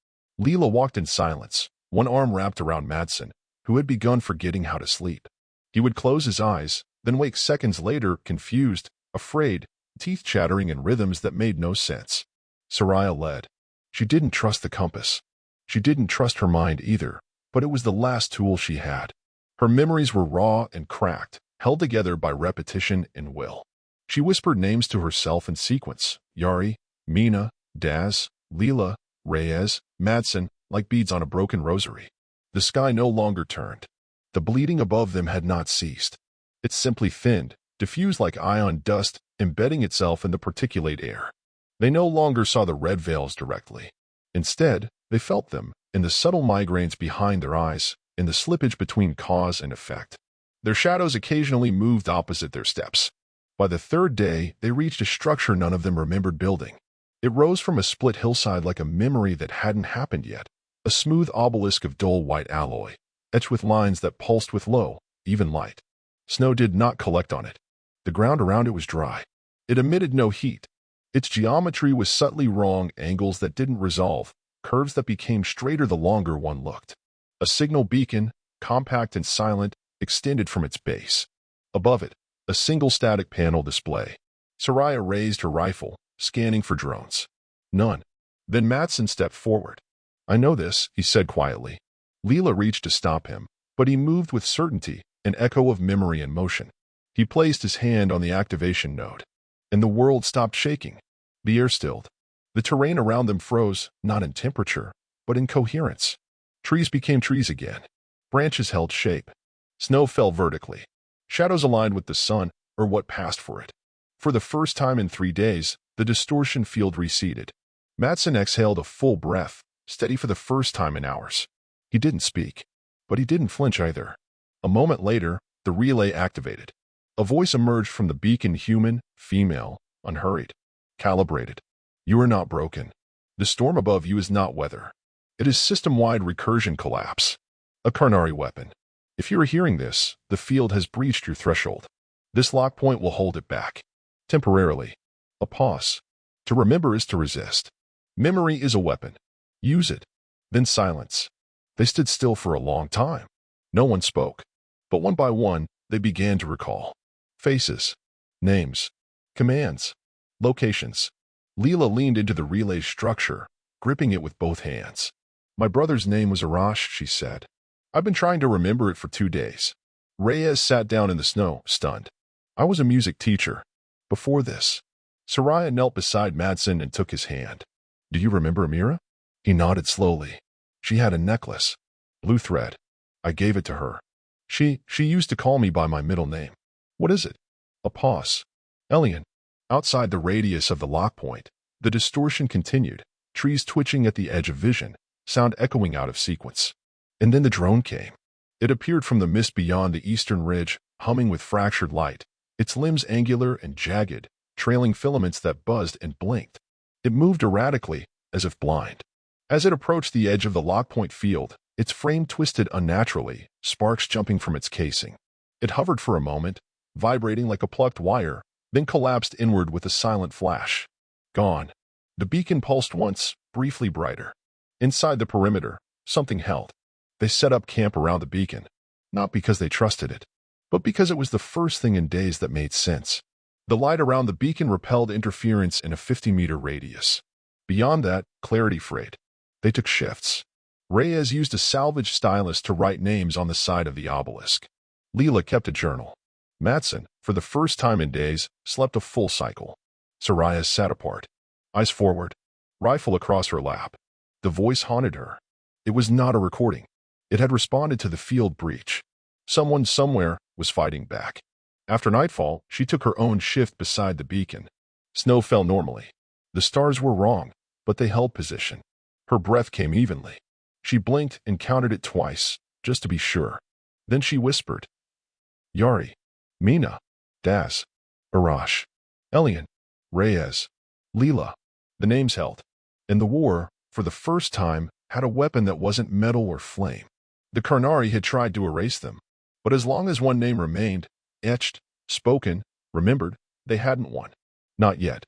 Leela walked in silence, one arm wrapped around Madsen, who had begun forgetting how to sleep. He would close his eyes, then wake seconds later, confused, afraid, teeth chattering in rhythms that made no sense. Soraya led. She didn't trust the compass. She didn't trust her mind either, but it was the last tool she had. Her memories were raw and cracked, held together by repetition and will. She whispered names to herself in sequence: Yari, Mina, Daz, Leela, Reyes, Madsen, like beads on a broken rosary. The sky no longer turned. The bleeding above them had not ceased. It simply thinned, diffused like ion dust, embedding itself in the particulate air. They no longer saw the red veils directly. Instead, they felt them, in the subtle migraines behind their eyes, in the slippage between cause and effect. Their shadows occasionally moved opposite their steps. By the third day, they reached a structure none of them remembered building. It rose from a split hillside like a memory that hadn't happened yet, a smooth obelisk of dull white alloy, etched with lines that pulsed with low, even light. Snow did not collect on it. The ground around it was dry. It emitted no heat. Its geometry was subtly wrong, angles that didn't resolve, curves that became straighter the longer one looked. A signal beacon, compact and silent, extended from its base. Above it, a single static panel display. Soraya raised her rifle, scanning for drones. None. Then Matson stepped forward. "I know this," he said quietly. Leela reached to stop him, but he moved with certainty, an echo of memory and motion. He placed his hand on the activation node, and the world stopped shaking. The air stilled. The terrain around them froze, not in temperature, but in coherence. Trees became trees again. Branches held shape. Snow fell vertically. Shadows aligned with the sun, or what passed for it. For the first time in 3 days, the distortion field receded. Matson exhaled a full breath, steady for the first time in hours. He didn't speak, but he didn't flinch either. A moment later, the relay activated. A voice emerged from the beacon, human, female, unhurried, calibrated. "You are not broken. The storm above you is not weather. It is system-wide recursion collapse. A Karnari weapon. If you are hearing this, the field has breached your threshold. This lock point will hold it back. Temporarily." A pause. To remember is to resist. Memory is a weapon. Use it. Then silence. They stood still for a long time. No one spoke. But one by one, they began to recall. Faces. Names. Commands. Locations. Leela leaned into the relay's structure, gripping it with both hands. "My brother's name was Arash," she said. "I've been trying to remember it for 2 days." Reyes sat down in the snow, stunned. "I was a music teacher. Before this." Soraya knelt beside Matson and took his hand. "Do you remember Amira?" He nodded slowly. "She had a necklace. Blue thread. I gave it to her. She used to call me by my middle name." "What is it?" A pause. "Elian." Outside the radius of the lock point, the distortion continued, trees twitching at the edge of vision, sound echoing out of sequence. And then the drone came. It appeared from the mist beyond the eastern ridge, humming with fractured light, its limbs angular and jagged, trailing filaments that buzzed and blinked. It moved erratically, as if blind. As it approached the edge of the lockpoint field, its frame twisted unnaturally, sparks jumping from its casing. It hovered for a moment, vibrating like a plucked wire, then collapsed inward with a silent flash. Gone. The beacon pulsed once, briefly brighter. Inside the perimeter, something held. They set up camp around the beacon, not because they trusted it, but because it was the first thing in days that made sense. The light around the beacon repelled interference in a 50-meter radius. Beyond that, clarity frayed. They took shifts. Reyes used a salvage stylus to write names on the side of the obelisk. Leela kept a journal. Matson, for the first time in days, slept a full cycle. Soraya sat apart, eyes forward, rifle across her lap. The voice haunted her. It was not a recording. It had responded to the field breach. Someone somewhere was fighting back. After nightfall, she took her own shift beside the beacon. Snow fell normally. The stars were wrong, but they held position. Her breath came evenly. She blinked and counted it twice, just to be sure. Then she whispered, "Yari, Mina, Daz, Arash, Elian, Reyes, Leela." The names held. And the war, for the first time, had a weapon that wasn't metal or flame. The Karnari had tried to erase them, but as long as one name remained, etched, spoken, remembered, they hadn't won. Not yet.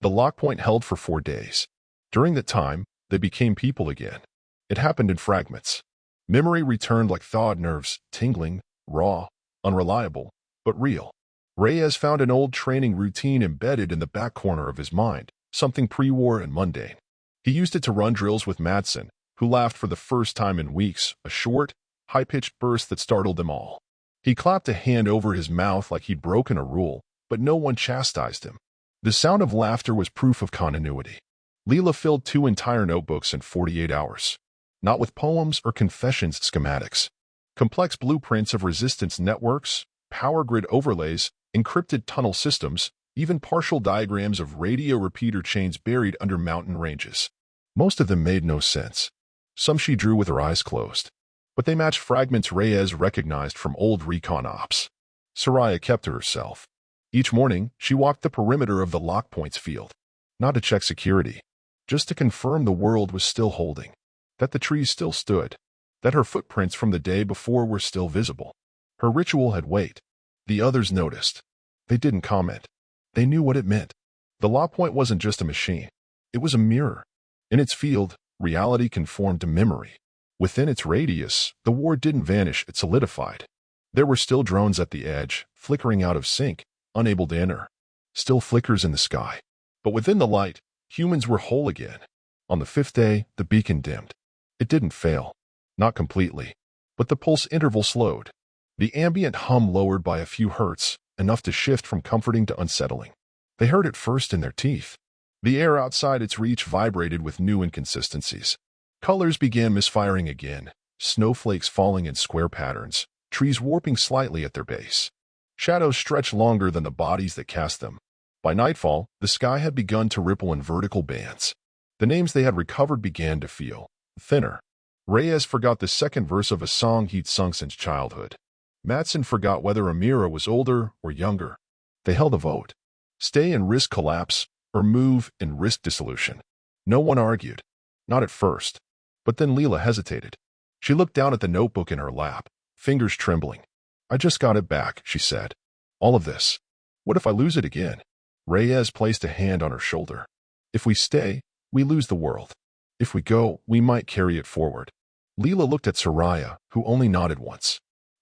The lockpoint held for 4 days. During that time, they became people again. It happened in fragments. Memory returned like thawed nerves, tingling, raw, unreliable, but real. Reyes found an old training routine embedded in the back corner of his mind, something pre-war and mundane. He used it to run drills with Matson, who laughed for the first time in weeks, a short, high-pitched burst that startled them all. He clapped a hand over his mouth like he'd broken a rule, but no one chastised him. The sound of laughter was proof of continuity. Leela filled 2 entire notebooks in 48 hours. Not with poems or confessions schematics. Complex blueprints of resistance networks, power grid overlays, encrypted tunnel systems, even partial diagrams of radio repeater chains buried under mountain ranges. Most of them made no sense. Some she drew with her eyes closed. But they matched fragments Reyes recognized from old recon ops. Soraya kept to herself. Each morning, she walked the perimeter of the lockpoint's field. Not to check security, just to confirm the world was still holding, that the trees still stood, that her footprints from the day before were still visible. Her ritual had weight. The others noticed. They didn't comment. They knew what it meant. The lock point wasn't just a machine. It was a mirror. In its field, reality conformed to memory. Within its radius, the war didn't vanish, it solidified. There were still drones at the edge, flickering out of sync, unable to enter. Still flickers in the sky. But within the light, humans were whole again. On the 5th day, the beacon dimmed. It didn't fail. Not completely. But the pulse interval slowed. The ambient hum lowered by a few hertz, enough to shift from comforting to unsettling. They heard it first in their teeth. The air outside its reach vibrated with new inconsistencies. Colors began misfiring again, snowflakes falling in square patterns, trees warping slightly at their base. Shadows stretched longer than the bodies that cast them. By nightfall, the sky had begun to ripple in vertical bands. The names they had recovered began to feel thinner. Reyes forgot the second verse of a song he'd sung since childhood. Matson forgot whether Amira was older or younger. They held a vote. Stay and risk collapse, or move and risk dissolution. No one argued. Not at first. But then Leela hesitated. She looked down at the notebook in her lap, fingers trembling. I just got it back, she said. All of this. What if I lose it again? Reyes placed a hand on her shoulder. If we stay, we lose the world. If we go, we might carry it forward. Leela looked at Soraya, who only nodded once.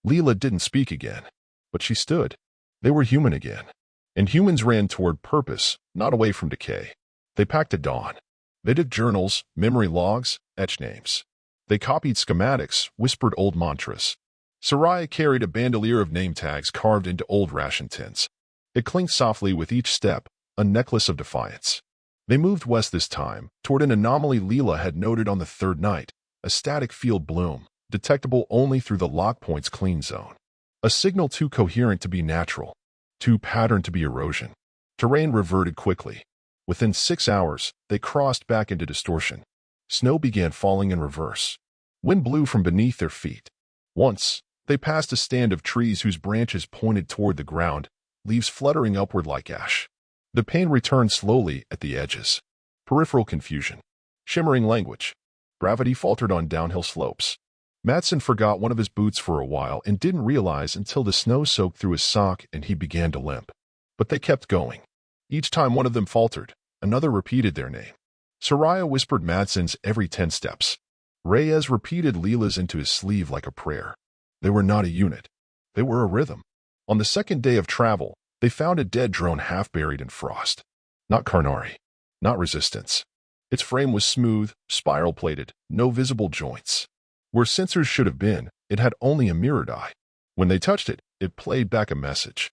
Leela didn't speak again, but she stood. They were human again. And humans ran toward purpose, not away from decay. They packed at dawn. They did journals, memory logs, etched names. They copied schematics, whispered old mantras. Soraya carried a bandolier of name tags carved into old ration tins. It clinked softly with each step, a necklace of defiance. They moved west this time, toward an anomaly Leela had noted on the 3rd night, a static field bloom, detectable only through the lock point's clean zone. A signal too coherent to be natural, too patterned to be erosion. Terrain reverted quickly. Within 6 hours, they crossed back into distortion. Snow began falling in reverse. Wind blew from beneath their feet. Once, they passed a stand of trees whose branches pointed toward the ground, leaves fluttering upward like ash. The pain returned slowly at the edges. Peripheral confusion. Shimmering language. Gravity faltered on downhill slopes. Matson forgot one of his boots for a while and didn't realize until the snow soaked through his sock and he began to limp. But they kept going. Each time one of them faltered, another repeated their name. Soraya whispered Matson's every 10 steps. Reyes repeated Leela's into his sleeve like a prayer. They were not a unit. They were a rhythm. On the 2nd day of travel, they found a dead drone half buried in frost. Not Karnari. Not resistance. Its frame was smooth, spiral-plated, no visible joints. Where sensors should have been, it had only a mirrored eye. When they touched it, it played back a message.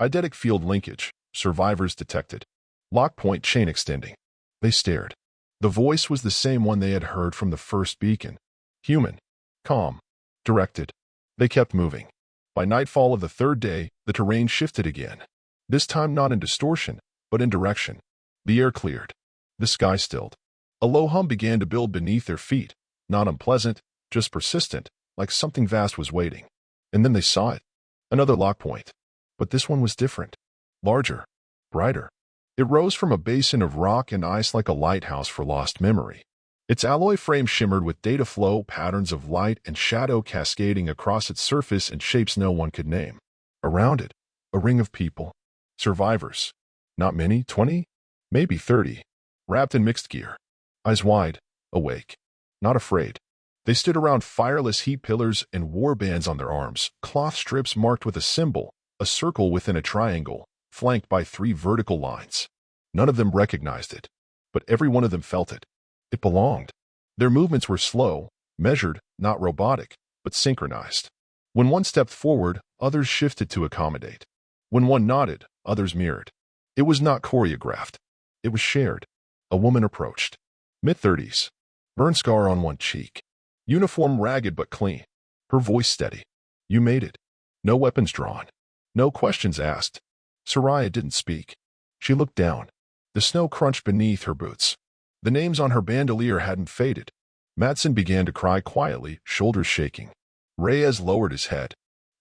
Eidetic field linkage. Survivors detected. Lock point chain extending. They stared. The voice was the same one they had heard from the first beacon. Human. Calm. Directed. They kept moving. By nightfall of the 3rd day, the terrain shifted again. This time not in distortion, but in direction. The air cleared. The sky stilled. A low hum began to build beneath their feet, not unpleasant, just persistent, like something vast was waiting. And then they saw it. Another lock point. But this one was different. Larger. Brighter. It rose from a basin of rock and ice like a lighthouse for lost memory. Its alloy frame shimmered with data flow, patterns of light and shadow cascading across its surface in shapes no one could name. Around it, a ring of people. Survivors. Not many, 20? Maybe 30. Wrapped in mixed gear. Eyes wide, awake. Not afraid. They stood around fireless heat pillars and war bands on their arms, cloth strips marked with a symbol, a circle within a triangle, flanked by 3 vertical lines. None of them recognized it, but every one of them felt it. It belonged. Their movements were slow, measured, not robotic, but synchronized. When one stepped forward, others shifted to accommodate. When one nodded, others mirrored. It was not choreographed. It was shared. A woman approached. Mid-30s. Burn scar on one cheek. Uniform ragged but clean. Her voice steady. You made it. No weapons drawn. No questions asked. Soraya didn't speak. She looked down. The snow crunched beneath her boots. The names on her bandolier hadn't faded. Matson began to cry quietly, shoulders shaking. Reyes lowered his head.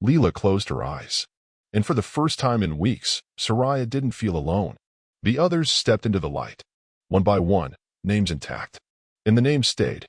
Leela closed her eyes. And for the first time in weeks, Soraya didn't feel alone. The others stepped into the light. One by one, names intact. And the names stayed.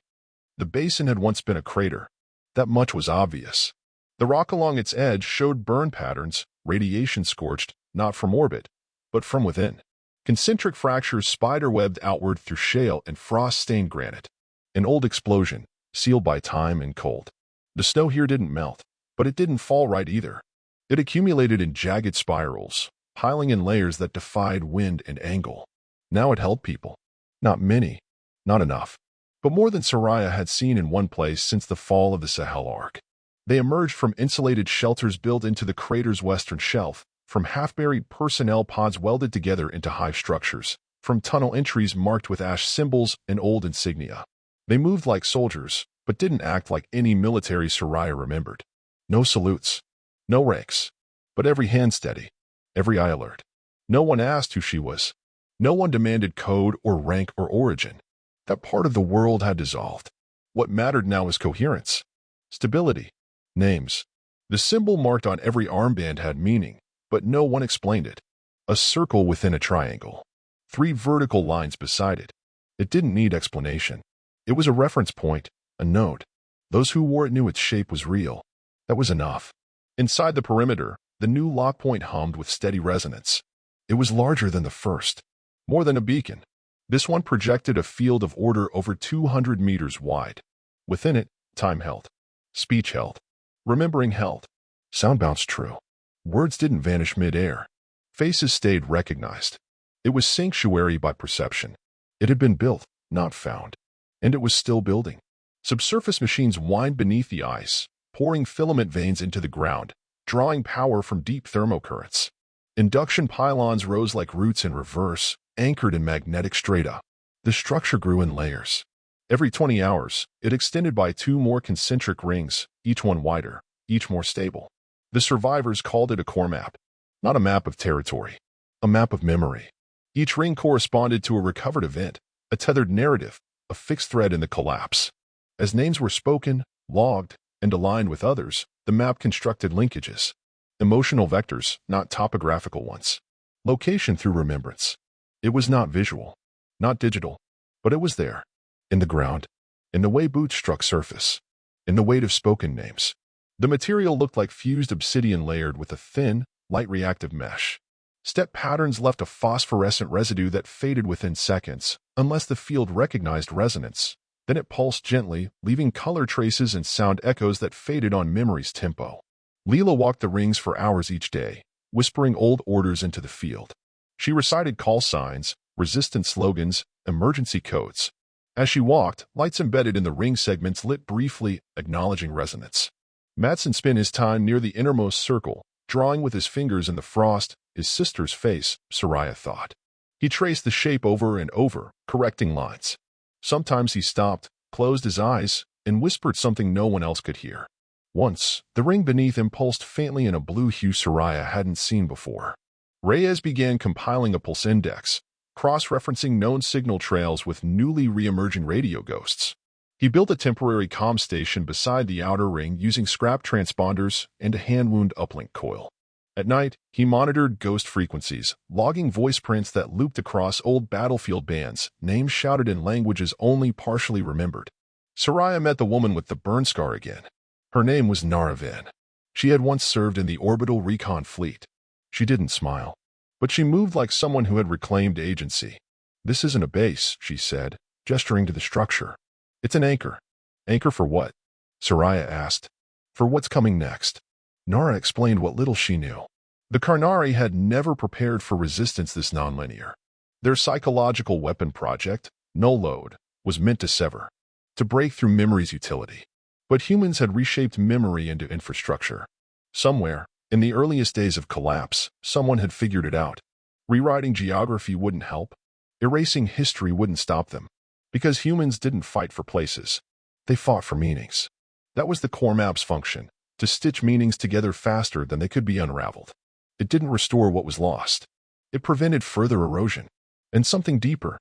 The basin had once been a crater. That much was obvious. The rock along its edge showed burn patterns, radiation scorched, not from orbit, but from within. Concentric fractures spider-webbed outward through shale and frost-stained granite. An old explosion, sealed by time and cold. The snow here didn't melt, but it didn't fall right either. It accumulated in jagged spirals, piling in layers that defied wind and angle. Now it held people. Not many, not enough, but more than Soraya had seen in one place since the fall of the Sahel Arc. They emerged from insulated shelters built into the crater's western shelf, from half-buried personnel pods welded together into hive structures, from tunnel entries marked with ash symbols and old insignia. They moved like soldiers, but didn't act like any military Soraya remembered. No salutes, no ranks, but every hand steady, every eye alert. No one asked who she was. No one demanded code or rank or origin. That part of the world had dissolved. What mattered now was coherence, stability, names. The symbol marked on every armband had meaning, but no one explained it. A circle within a triangle. 3 vertical lines beside it. It didn't need explanation. It was a reference point, a node. Those who wore it knew its shape was real. That was enough. Inside the perimeter, the new lock point hummed with steady resonance. It was larger than the first. More than a beacon. This one projected a field of order over 200 meters wide. Within it, time held. Speech held. Remembering held. Sound bounced true. Words didn't vanish mid-air. Faces stayed recognized. It was sanctuary by perception. It had been built, not found. And it was still building. Subsurface machines whined beneath the ice, pouring filament veins into the ground, drawing power from deep thermocurrents. Induction pylons rose like roots in reverse, anchored in magnetic strata. The structure grew in layers. Every 20 hours, it extended by 2 more concentric rings, each one wider, each more stable. The survivors called it a core map. Not a map of territory. A map of memory. Each ring corresponded to a recovered event, a tethered narrative, a fixed thread in the collapse. As names were spoken, logged, and aligned with others, the map constructed linkages. Emotional vectors, not topographical ones. Location through remembrance. It was not visual, not digital, but it was there. In the ground. In the way boots struck surface. In the weight of spoken names. The material looked like fused obsidian layered with a thin, light-reactive mesh. Step patterns left a phosphorescent residue that faded within seconds, unless the field recognized resonance. Then it pulsed gently, leaving color traces and sound echoes that faded on memory's tempo. Leela walked the rings for hours each day, whispering old orders into the field. She recited call signs, resistance slogans, emergency codes. As she walked, lights embedded in the ring segments lit briefly, acknowledging resonance. Madsen spent his time near the innermost circle, drawing with his fingers in the frost, his sister's face, Soraya thought. He traced the shape over and over, correcting lines. Sometimes he stopped, closed his eyes, and whispered something no one else could hear. Once, the ring beneath him pulsed faintly in a blue hue Soraya hadn't seen before. Reyes began compiling a pulse index, cross-referencing known signal trails with newly re-emerging radio ghosts. He built a temporary comm station beside the outer ring using scrap transponders and a hand-wound uplink coil. At night, he monitored ghost frequencies, logging voice prints that looped across old battlefield bands, names shouted in languages only partially remembered. Soraya met the woman with the burn scar again. Her name was Naraven. She had once served in the orbital recon fleet. She didn't smile, but she moved like someone who had reclaimed agency. "This isn't a base," she said, gesturing to the structure. "It's an anchor." "Anchor for what?" Soraya asked. "For what's coming next." Nara explained what little she knew. The Karnari had never prepared for resistance this nonlinear. Their psychological weapon project, No Load, was meant to sever, to break through memory's utility. But humans had reshaped memory into infrastructure. Somewhere, in the earliest days of collapse, someone had figured it out. Rewriting geography wouldn't help. Erasing history wouldn't stop them. Because humans didn't fight for places. They fought for meanings. That was the core map's function, to stitch meanings together faster than they could be unraveled. It didn't restore what was lost. It prevented further erosion. And something deeper.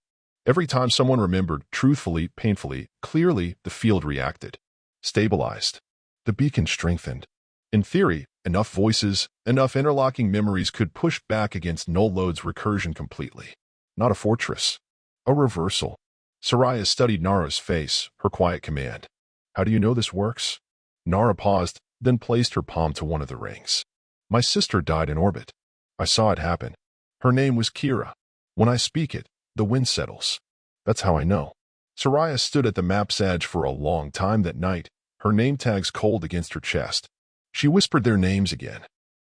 Every time someone remembered, truthfully, painfully, clearly, the field reacted. Stabilized. The beacon strengthened. In theory, enough voices, enough interlocking memories could push back against No Load's recursion completely. not a fortress. A reversal. Soraya studied Nara's face, her quiet command. How do you know this works? Nara paused, then placed her palm to one of the rings. My sister died in orbit. I saw it happen. Her name was Kira. When I speak it, the wind settles. That's how I know. Soraya stood at the map's edge for a long time that night, her name tags cold against her chest. She whispered their names again.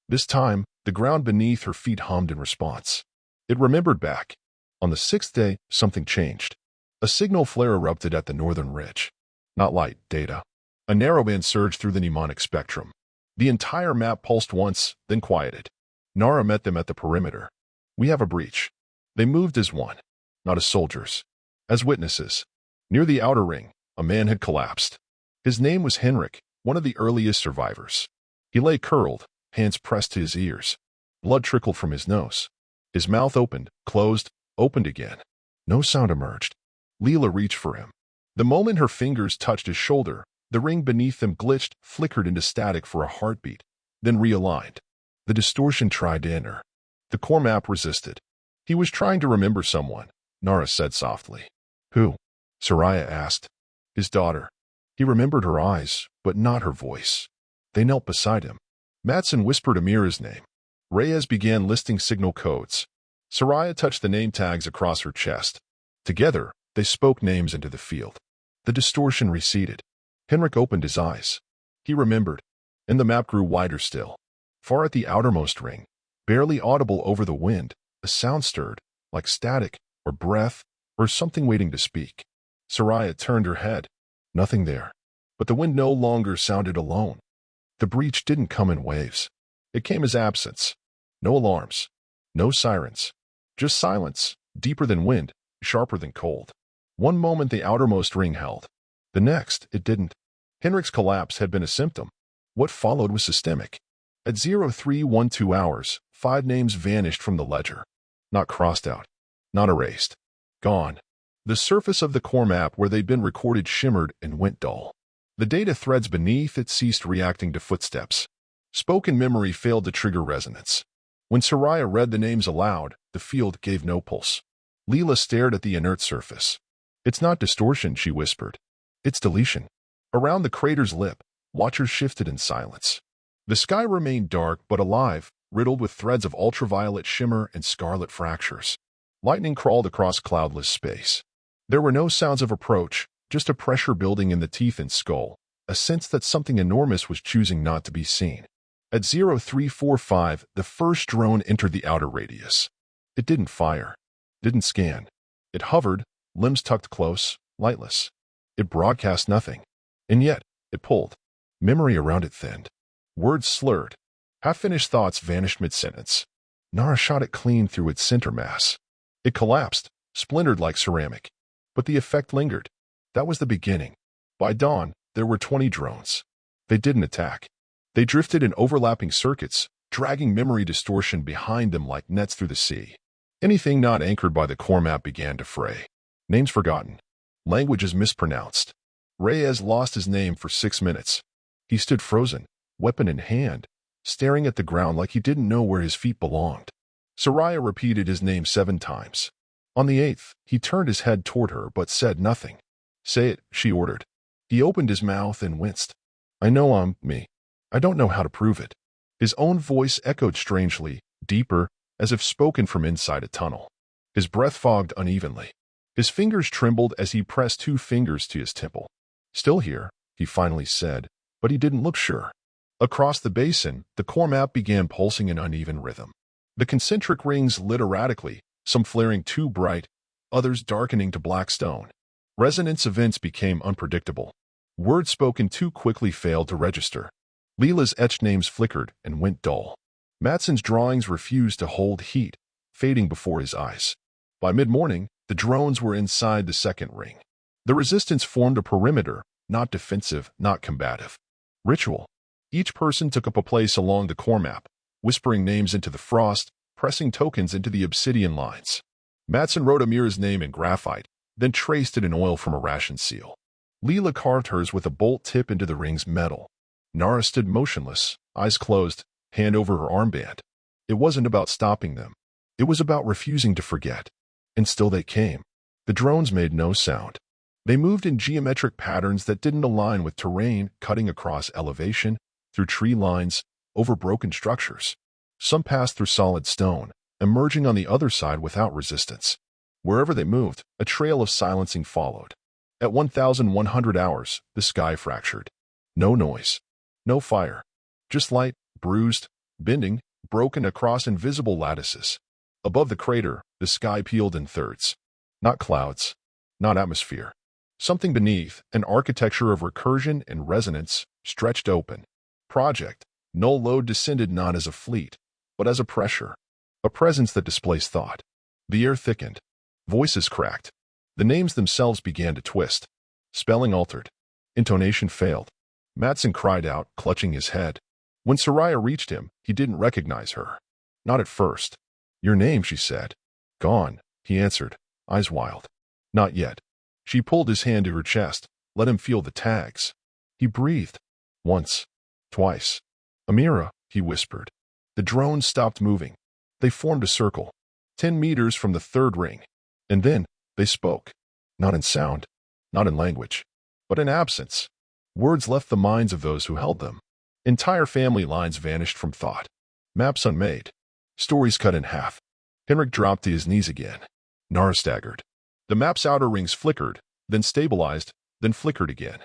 This time, the ground beneath her feet hummed in response. It remembered back. On the 6th day, something changed. A signal flare erupted at the northern ridge. Not light, data. A narrowband surged through the mnemonic spectrum. The entire map pulsed once, then quieted. Nara met them at the perimeter. We have a breach. They moved as one, not as soldiers, as witnesses. Near the outer ring, a man had collapsed. His name was Henrik, one of the earliest survivors. He lay curled, hands pressed to his ears. Blood trickled from his nose. His mouth opened, closed, opened again. No sound emerged. Leela reached for him. The moment her fingers touched his shoulder, the ring beneath them glitched, flickered into static for a heartbeat, then realigned. The distortion tried to enter. The core map resisted. He was trying to remember someone, Nara said softly. Who? Soraya asked. His daughter. He remembered her eyes, but not her voice. They knelt beside him. Matson whispered Amira's name. Reyes began listing signal codes. Soraya touched the name tags across her chest. Together, they spoke names into the field. The distortion receded. Henrik opened his eyes. He remembered, and the map grew wider still. Far at the outermost ring, barely audible over the wind, a sound stirred, like static, or breath, or something waiting to speak. Soraya turned her head. Nothing there. But the wind no longer sounded alone. The breach didn't come in waves. It came as absence. No alarms. No sirens. Just silence, deeper than wind, sharper than cold. One moment the outermost ring held. The next, it didn't. Henrik's collapse had been a symptom. What followed was systemic. At 0312 hours, 5 names vanished from the ledger. Not crossed out. Not erased. Gone. The surface of the core map where they'd been recorded shimmered and went dull. The data threads beneath it ceased reacting to footsteps. Spoken memory failed to trigger resonance. When Soraya read the names aloud, the field gave no pulse. Leela stared at the inert surface. It's not distortion, she whispered. It's deletion. Around the crater's lip, watchers shifted in silence. The sky remained dark but alive, riddled with threads of ultraviolet shimmer and scarlet fractures. Lightning crawled across cloudless space. There were no sounds of approach, just a pressure building in the teeth and skull, a sense that something enormous was choosing not to be seen. At 0345, the first drone entered the outer radius. It didn't fire. Didn't scan. It hovered, limbs tucked close, lightless. It broadcast nothing. And yet, it pulled. Memory around it thinned. Words slurred. Half-finished thoughts vanished mid-sentence. Nara shot it clean through its center mass. It collapsed, splintered like ceramic. But the effect lingered. That was the beginning. By dawn, there were 20 drones. They didn't attack. They drifted in overlapping circuits, dragging memory distortion behind them like nets through the sea. Anything not anchored by the core map began to fray. Names forgotten. Languages mispronounced. Reyes lost his name for 6 minutes. He stood frozen, weapon in hand, staring at the ground like he didn't know where his feet belonged. Soraya repeated his name 7 times. On the 8th, he turned his head toward her but said nothing. Say it, she ordered. He opened his mouth and winced. I know I'm me. I don't know how to prove it. His own voice echoed strangely, deeper, as if spoken from inside a tunnel. His breath fogged unevenly. His fingers trembled as he pressed 2 fingers to his temple. Still here, he finally said, but he didn't look sure. Across the basin, the core map began pulsing in uneven rhythm. The concentric rings lit erratically, some flaring too bright, others darkening to black stone. Resonance events became unpredictable. Words spoken too quickly failed to register. Leela's etched names flickered and went dull. Matson's drawings refused to hold heat, fading before his eyes. By mid-morning, the drones were inside the second ring. The resistance formed a perimeter, not defensive, not combative. Ritual. Each person took up a place along the core map, whispering names into the frost, pressing tokens into the obsidian lines. Matson wrote Amira's name in graphite, then traced it in oil from a ration seal. Leela carved hers with a bolt tip into the ring's metal. Nara stood motionless, eyes closed, hand over her armband. It wasn't about stopping them. It was about refusing to forget. And still they came. The drones made no sound. They moved in geometric patterns that didn't align with terrain, cutting across elevation, through tree lines, over broken structures. Some passed through solid stone, emerging on the other side without resistance. Wherever they moved, a trail of silencing followed. At 1,100 hours, the sky fractured. No noise. No fire. Just light, bruised, bending, broken across invisible lattices. Above the crater, the sky peeled in thirds. Not clouds. Not atmosphere. Something beneath, an architecture of recursion and resonance, stretched open. Project. Null load descended not as a fleet, but as a pressure. A presence that displaced thought. The air thickened. Voices cracked. The names themselves began to twist. Spelling altered. Intonation failed. Matson cried out, clutching his head. When Soraya reached him, he didn't recognize her. Not at first. Your name, she said. Gone, he answered, eyes wild. Not yet. She pulled his hand to her chest, let him feel the tags. He breathed. Once. Twice. Amira, he whispered. The drones stopped moving. They formed a circle, 10 meters from the third ring. And then, they spoke. Not in sound, not in language, but in absence. Words left the minds of those who held them. Entire family lines vanished from thought. Maps unmade. Stories cut in half. Henrik dropped to his knees again. Nara staggered. The map's outer rings flickered, then stabilized, then flickered again.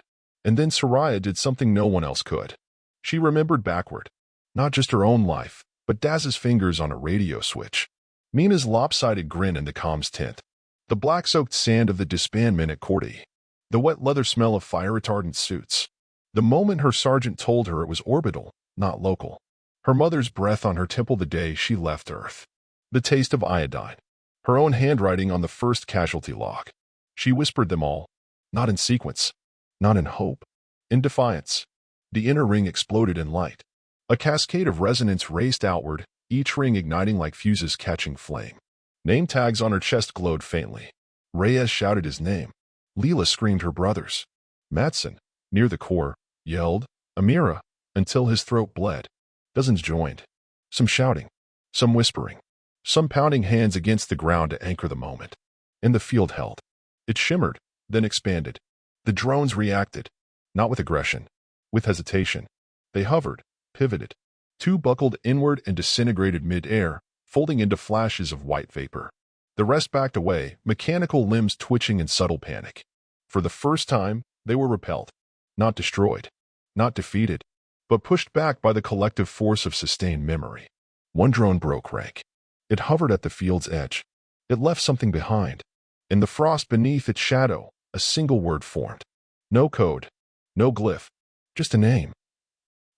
And then Soraya did something no one else could. She remembered backward. Not just her own life, but Daz's fingers on a radio switch. Mina's lopsided grin in the comms tent. The black-soaked sand of the disbandment at Cordy. The wet leather smell of fire-retardant suits. The moment her sergeant told her it was orbital, not local. Her mother's breath on her temple the day she left Earth. The taste of iodine. Her own handwriting on the first casualty log. She whispered them all. Not in sequence. Not in hope. In defiance. The inner ring exploded in light. A cascade of resonance raced outward, each ring igniting like fuses catching flame. Name tags on her chest glowed faintly. Reyes shouted his name. Leela screamed her brother's. Matson, near the core, yelled, Amira, until his throat bled. Dozens joined. Some shouting. Some whispering. Some pounding hands against the ground to anchor the moment. And the field held. It shimmered, then expanded. The drones reacted. Not with aggression. With hesitation. They hovered, pivoted. Two buckled inward and disintegrated mid-air, folding into flashes of white vapor. The rest backed away, mechanical limbs twitching in subtle panic. For the first time, they were repelled. Not destroyed. Not defeated. But pushed back by the collective force of sustained memory. One drone broke rank. It hovered at the field's edge. It left something behind. In the frost beneath its shadow, a single word formed. No code. No glyph. Just a name.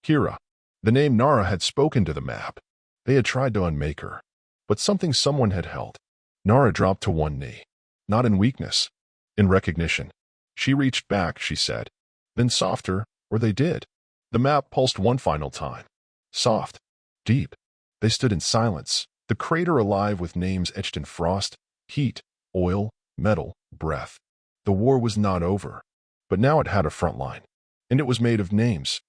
Kira. The name Nara had spoken to the map. They had tried to unmake her. But something someone had held. Nara dropped to one knee. Not in weakness. In recognition. She reached back, she said. Then softer, or they did. The map pulsed one final time. Soft. Deep. They stood in silence, the crater alive with names etched in frost, heat, oil, metal, breath. The war was not over. But now it had a front line. And it was made of names.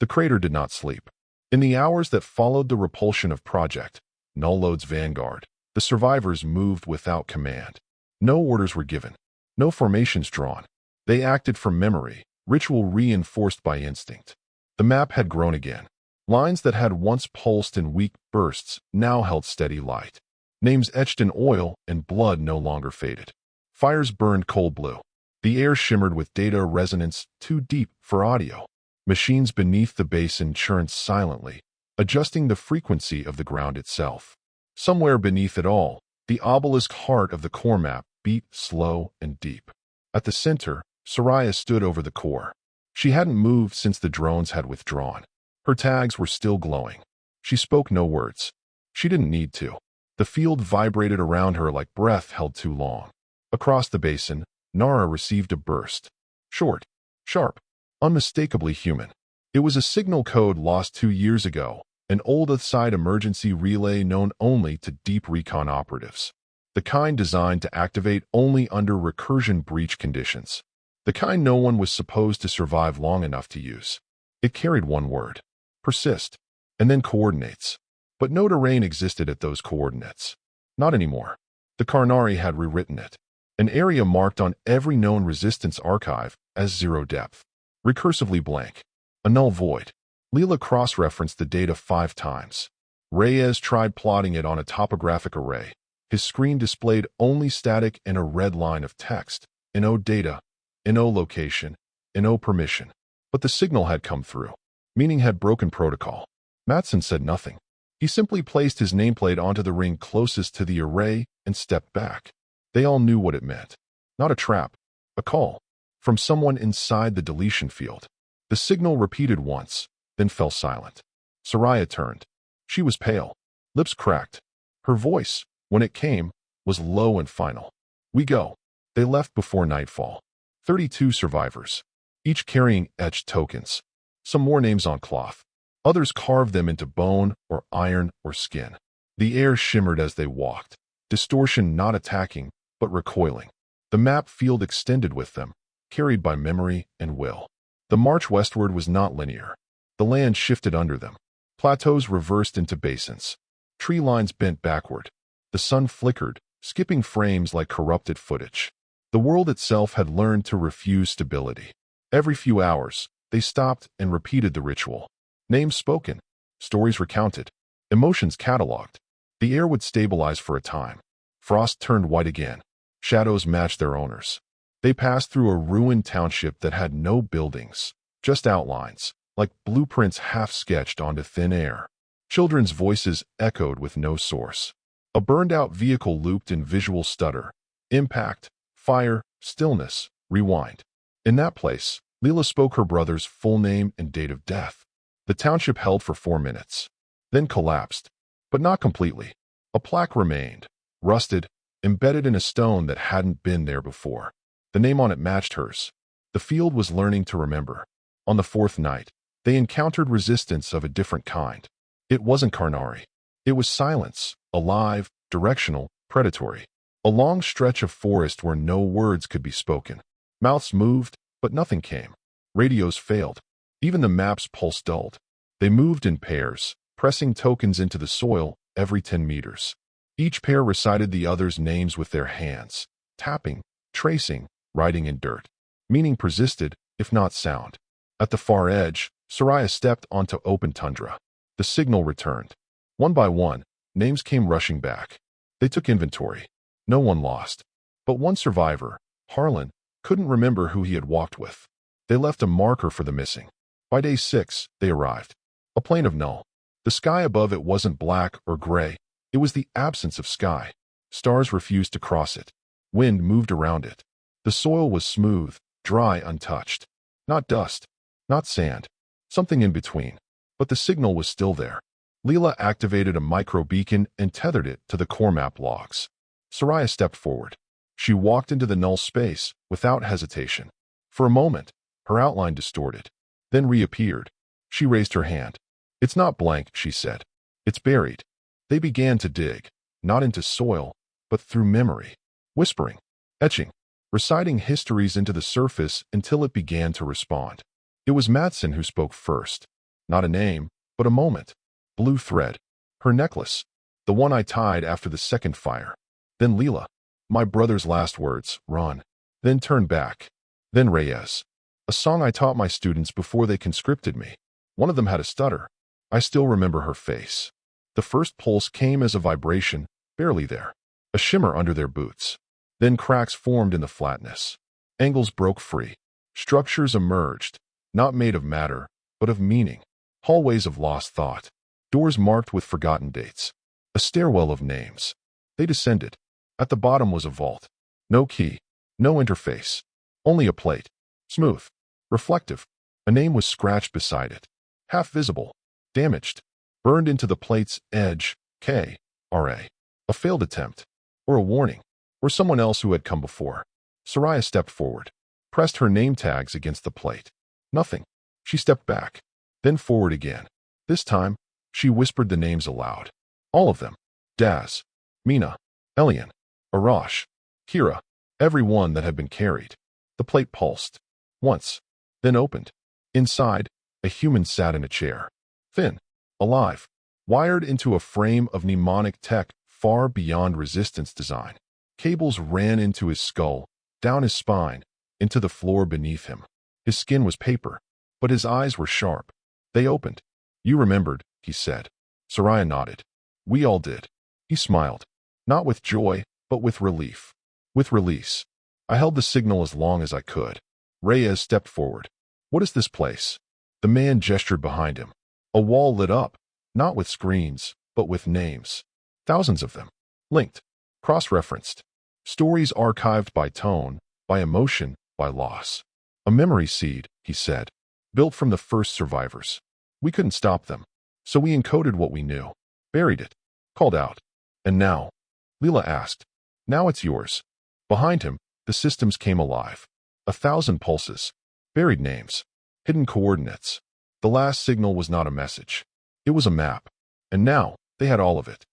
The crater did not sleep. In the hours that followed the repulsion of Project Null Load's vanguard, the survivors moved without command. No orders were given. No formations drawn. They acted from memory, ritual reinforced by instinct. The map had grown again. Lines that had once pulsed in weak bursts now held steady light. Names etched in oil and blood no longer faded. Fires burned cold blue. The air shimmered with data resonance too deep for audio. Machines beneath the basin churned silently, adjusting the frequency of the ground itself. Somewhere beneath it all, the obelisk heart of the core map beat slow and deep. At the center, Soraya stood over the core. She hadn't moved since the drones had withdrawn. Her tags were still glowing. She spoke no words. She didn't need to. The field vibrated around her like breath held too long. Across the basin, Nara received a burst. Short, sharp, unmistakably human. It was a signal code lost 2 years ago, an old Earthside emergency relay known only to deep recon operatives. The kind designed to activate only under recursion breach conditions. The kind no one was supposed to survive long enough to use. It carried one word. Persist. And then coordinates. But no terrain existed at those coordinates. Not anymore. The Karnari had rewritten it. An area marked on every known resistance archive as zero depth. Recursively blank. A null void. Leela cross-referenced the data 5 times. Reyes tried plotting it on a topographic array. His screen displayed only static and a red line of text. No data, no location, no permission. But the signal had come through. Meaning had broken protocol. Matson said nothing. He simply placed his nameplate onto the ring closest to the array and stepped back. They all knew what it meant. Not a trap. A call. From someone inside the deletion field. The signal repeated once, then fell silent. Soraya turned. She was pale. Lips cracked. Her voice, when it came, was low and final. We go. They left before nightfall. 32 survivors. Each carrying etched tokens. Some more names on cloth. Others carved them into bone or iron or skin. The air shimmered as they walked. Distortion not attacking, but recoiling. The map field extended with them, carried by memory and will. The march westward was not linear. The land shifted under them. Plateaus reversed into basins. Tree lines bent backward. The sun flickered, skipping frames like corrupted footage. The world itself had learned to refuse stability. Every few hours, they stopped and repeated the ritual. Names spoken, stories recounted, emotions catalogued. The air would stabilize for a time. Frost turned white again. Shadows matched their owners. They passed through a ruined township that had no buildings, just outlines, like blueprints half-sketched onto thin air. Children's voices echoed with no source. A burned-out vehicle looped in visual stutter. Impact, fire, stillness, rewind. In that place, Leela spoke her brother's full name and date of death. The township held for 4 minutes, then collapsed, but not completely. A plaque remained, rusted, embedded in a stone that hadn't been there before. The name on it matched hers. The field was learning to remember. On the 4th night, they encountered resistance of a different kind. It wasn't Karnari. It was silence, alive, directional, predatory. A long stretch of forest where no words could be spoken. Mouths moved, but nothing came. Radios failed. Even the map's pulse dulled. They moved in pairs, pressing tokens into the soil every 10 meters. Each pair recited the other's names with their hands, tapping, tracing, writing in dirt. Meaning persisted, if not sound. At the far edge, Soraya stepped onto open tundra. The signal returned. One by one, names came rushing back. They took inventory. No one lost. But one survivor, Harlan, couldn't remember who he had walked with. They left a marker for the missing. By day 6, they arrived. A plain of null. The sky above it wasn't black or gray. It was the absence of sky. Stars refused to cross it. Wind moved around it. The soil was smooth, dry, untouched. Not dust. Not sand. Something in between. But the signal was still there. Leela activated a micro-beacon and tethered it to the core map logs. Soraya stepped forward. She walked into the null space without hesitation. For a moment, her outline distorted, then reappeared. She raised her hand. It's not blank, she said. It's buried. They began to dig, not into soil, but through memory, whispering, etching, reciting histories into the surface until it began to respond. It was Matson who spoke first. Not a name, but a moment. Blue thread. Her necklace. The one I tied after the second fire. Then Leela. My brother's last words, run. Then turn back. Then Reyes. A song I taught my students before they conscripted me. One of them had a stutter. I still remember her face. The first pulse came as a vibration, barely there. A shimmer under their boots. Then cracks formed in the flatness. Angles broke free. Structures emerged, not made of matter, but of meaning. Hallways of lost thought. Doors marked with forgotten dates. A stairwell of names. They descended. At the bottom was a vault. No key. No interface. Only a plate. Smooth. Reflective. A name was scratched beside it. Half visible. Damaged. Burned into the plate's edge. K.R.A. A failed attempt. Or a warning. Or someone else who had come before. Soraya stepped forward. Pressed her name tags against the plate. Nothing. She stepped back. Then forward again. This time, she whispered the names aloud. All of them. Daz. Mina. Elian. Arash. Kira. Every one that had been carried. The plate pulsed. Once. Then opened. Inside, a human sat in a chair. Thin. Alive. Wired into a frame of mnemonic tech far beyond resistance design. Cables ran into his skull, down his spine, into the floor beneath him. His skin was paper, but his eyes were sharp. They opened. "You remembered," he said. Soraya nodded. "We all did." He smiled, not with joy, but with relief. With release. I held the signal as long as I could. Reyes stepped forward. "What is this place?" The man gestured behind him. A wall lit up, not with screens, but with names. Thousands of them. Linked. Cross-referenced. Stories archived by tone, by emotion, by loss. "A memory seed," he said, "built from the first survivors. We couldn't stop them, so we encoded what we knew, buried it, called out. And now?" Leela asked. "Now it's yours." Behind him, the systems came alive. 1,000 pulses. Buried names. Hidden coordinates. The last signal was not a message. It was a map. And now, they had all of it.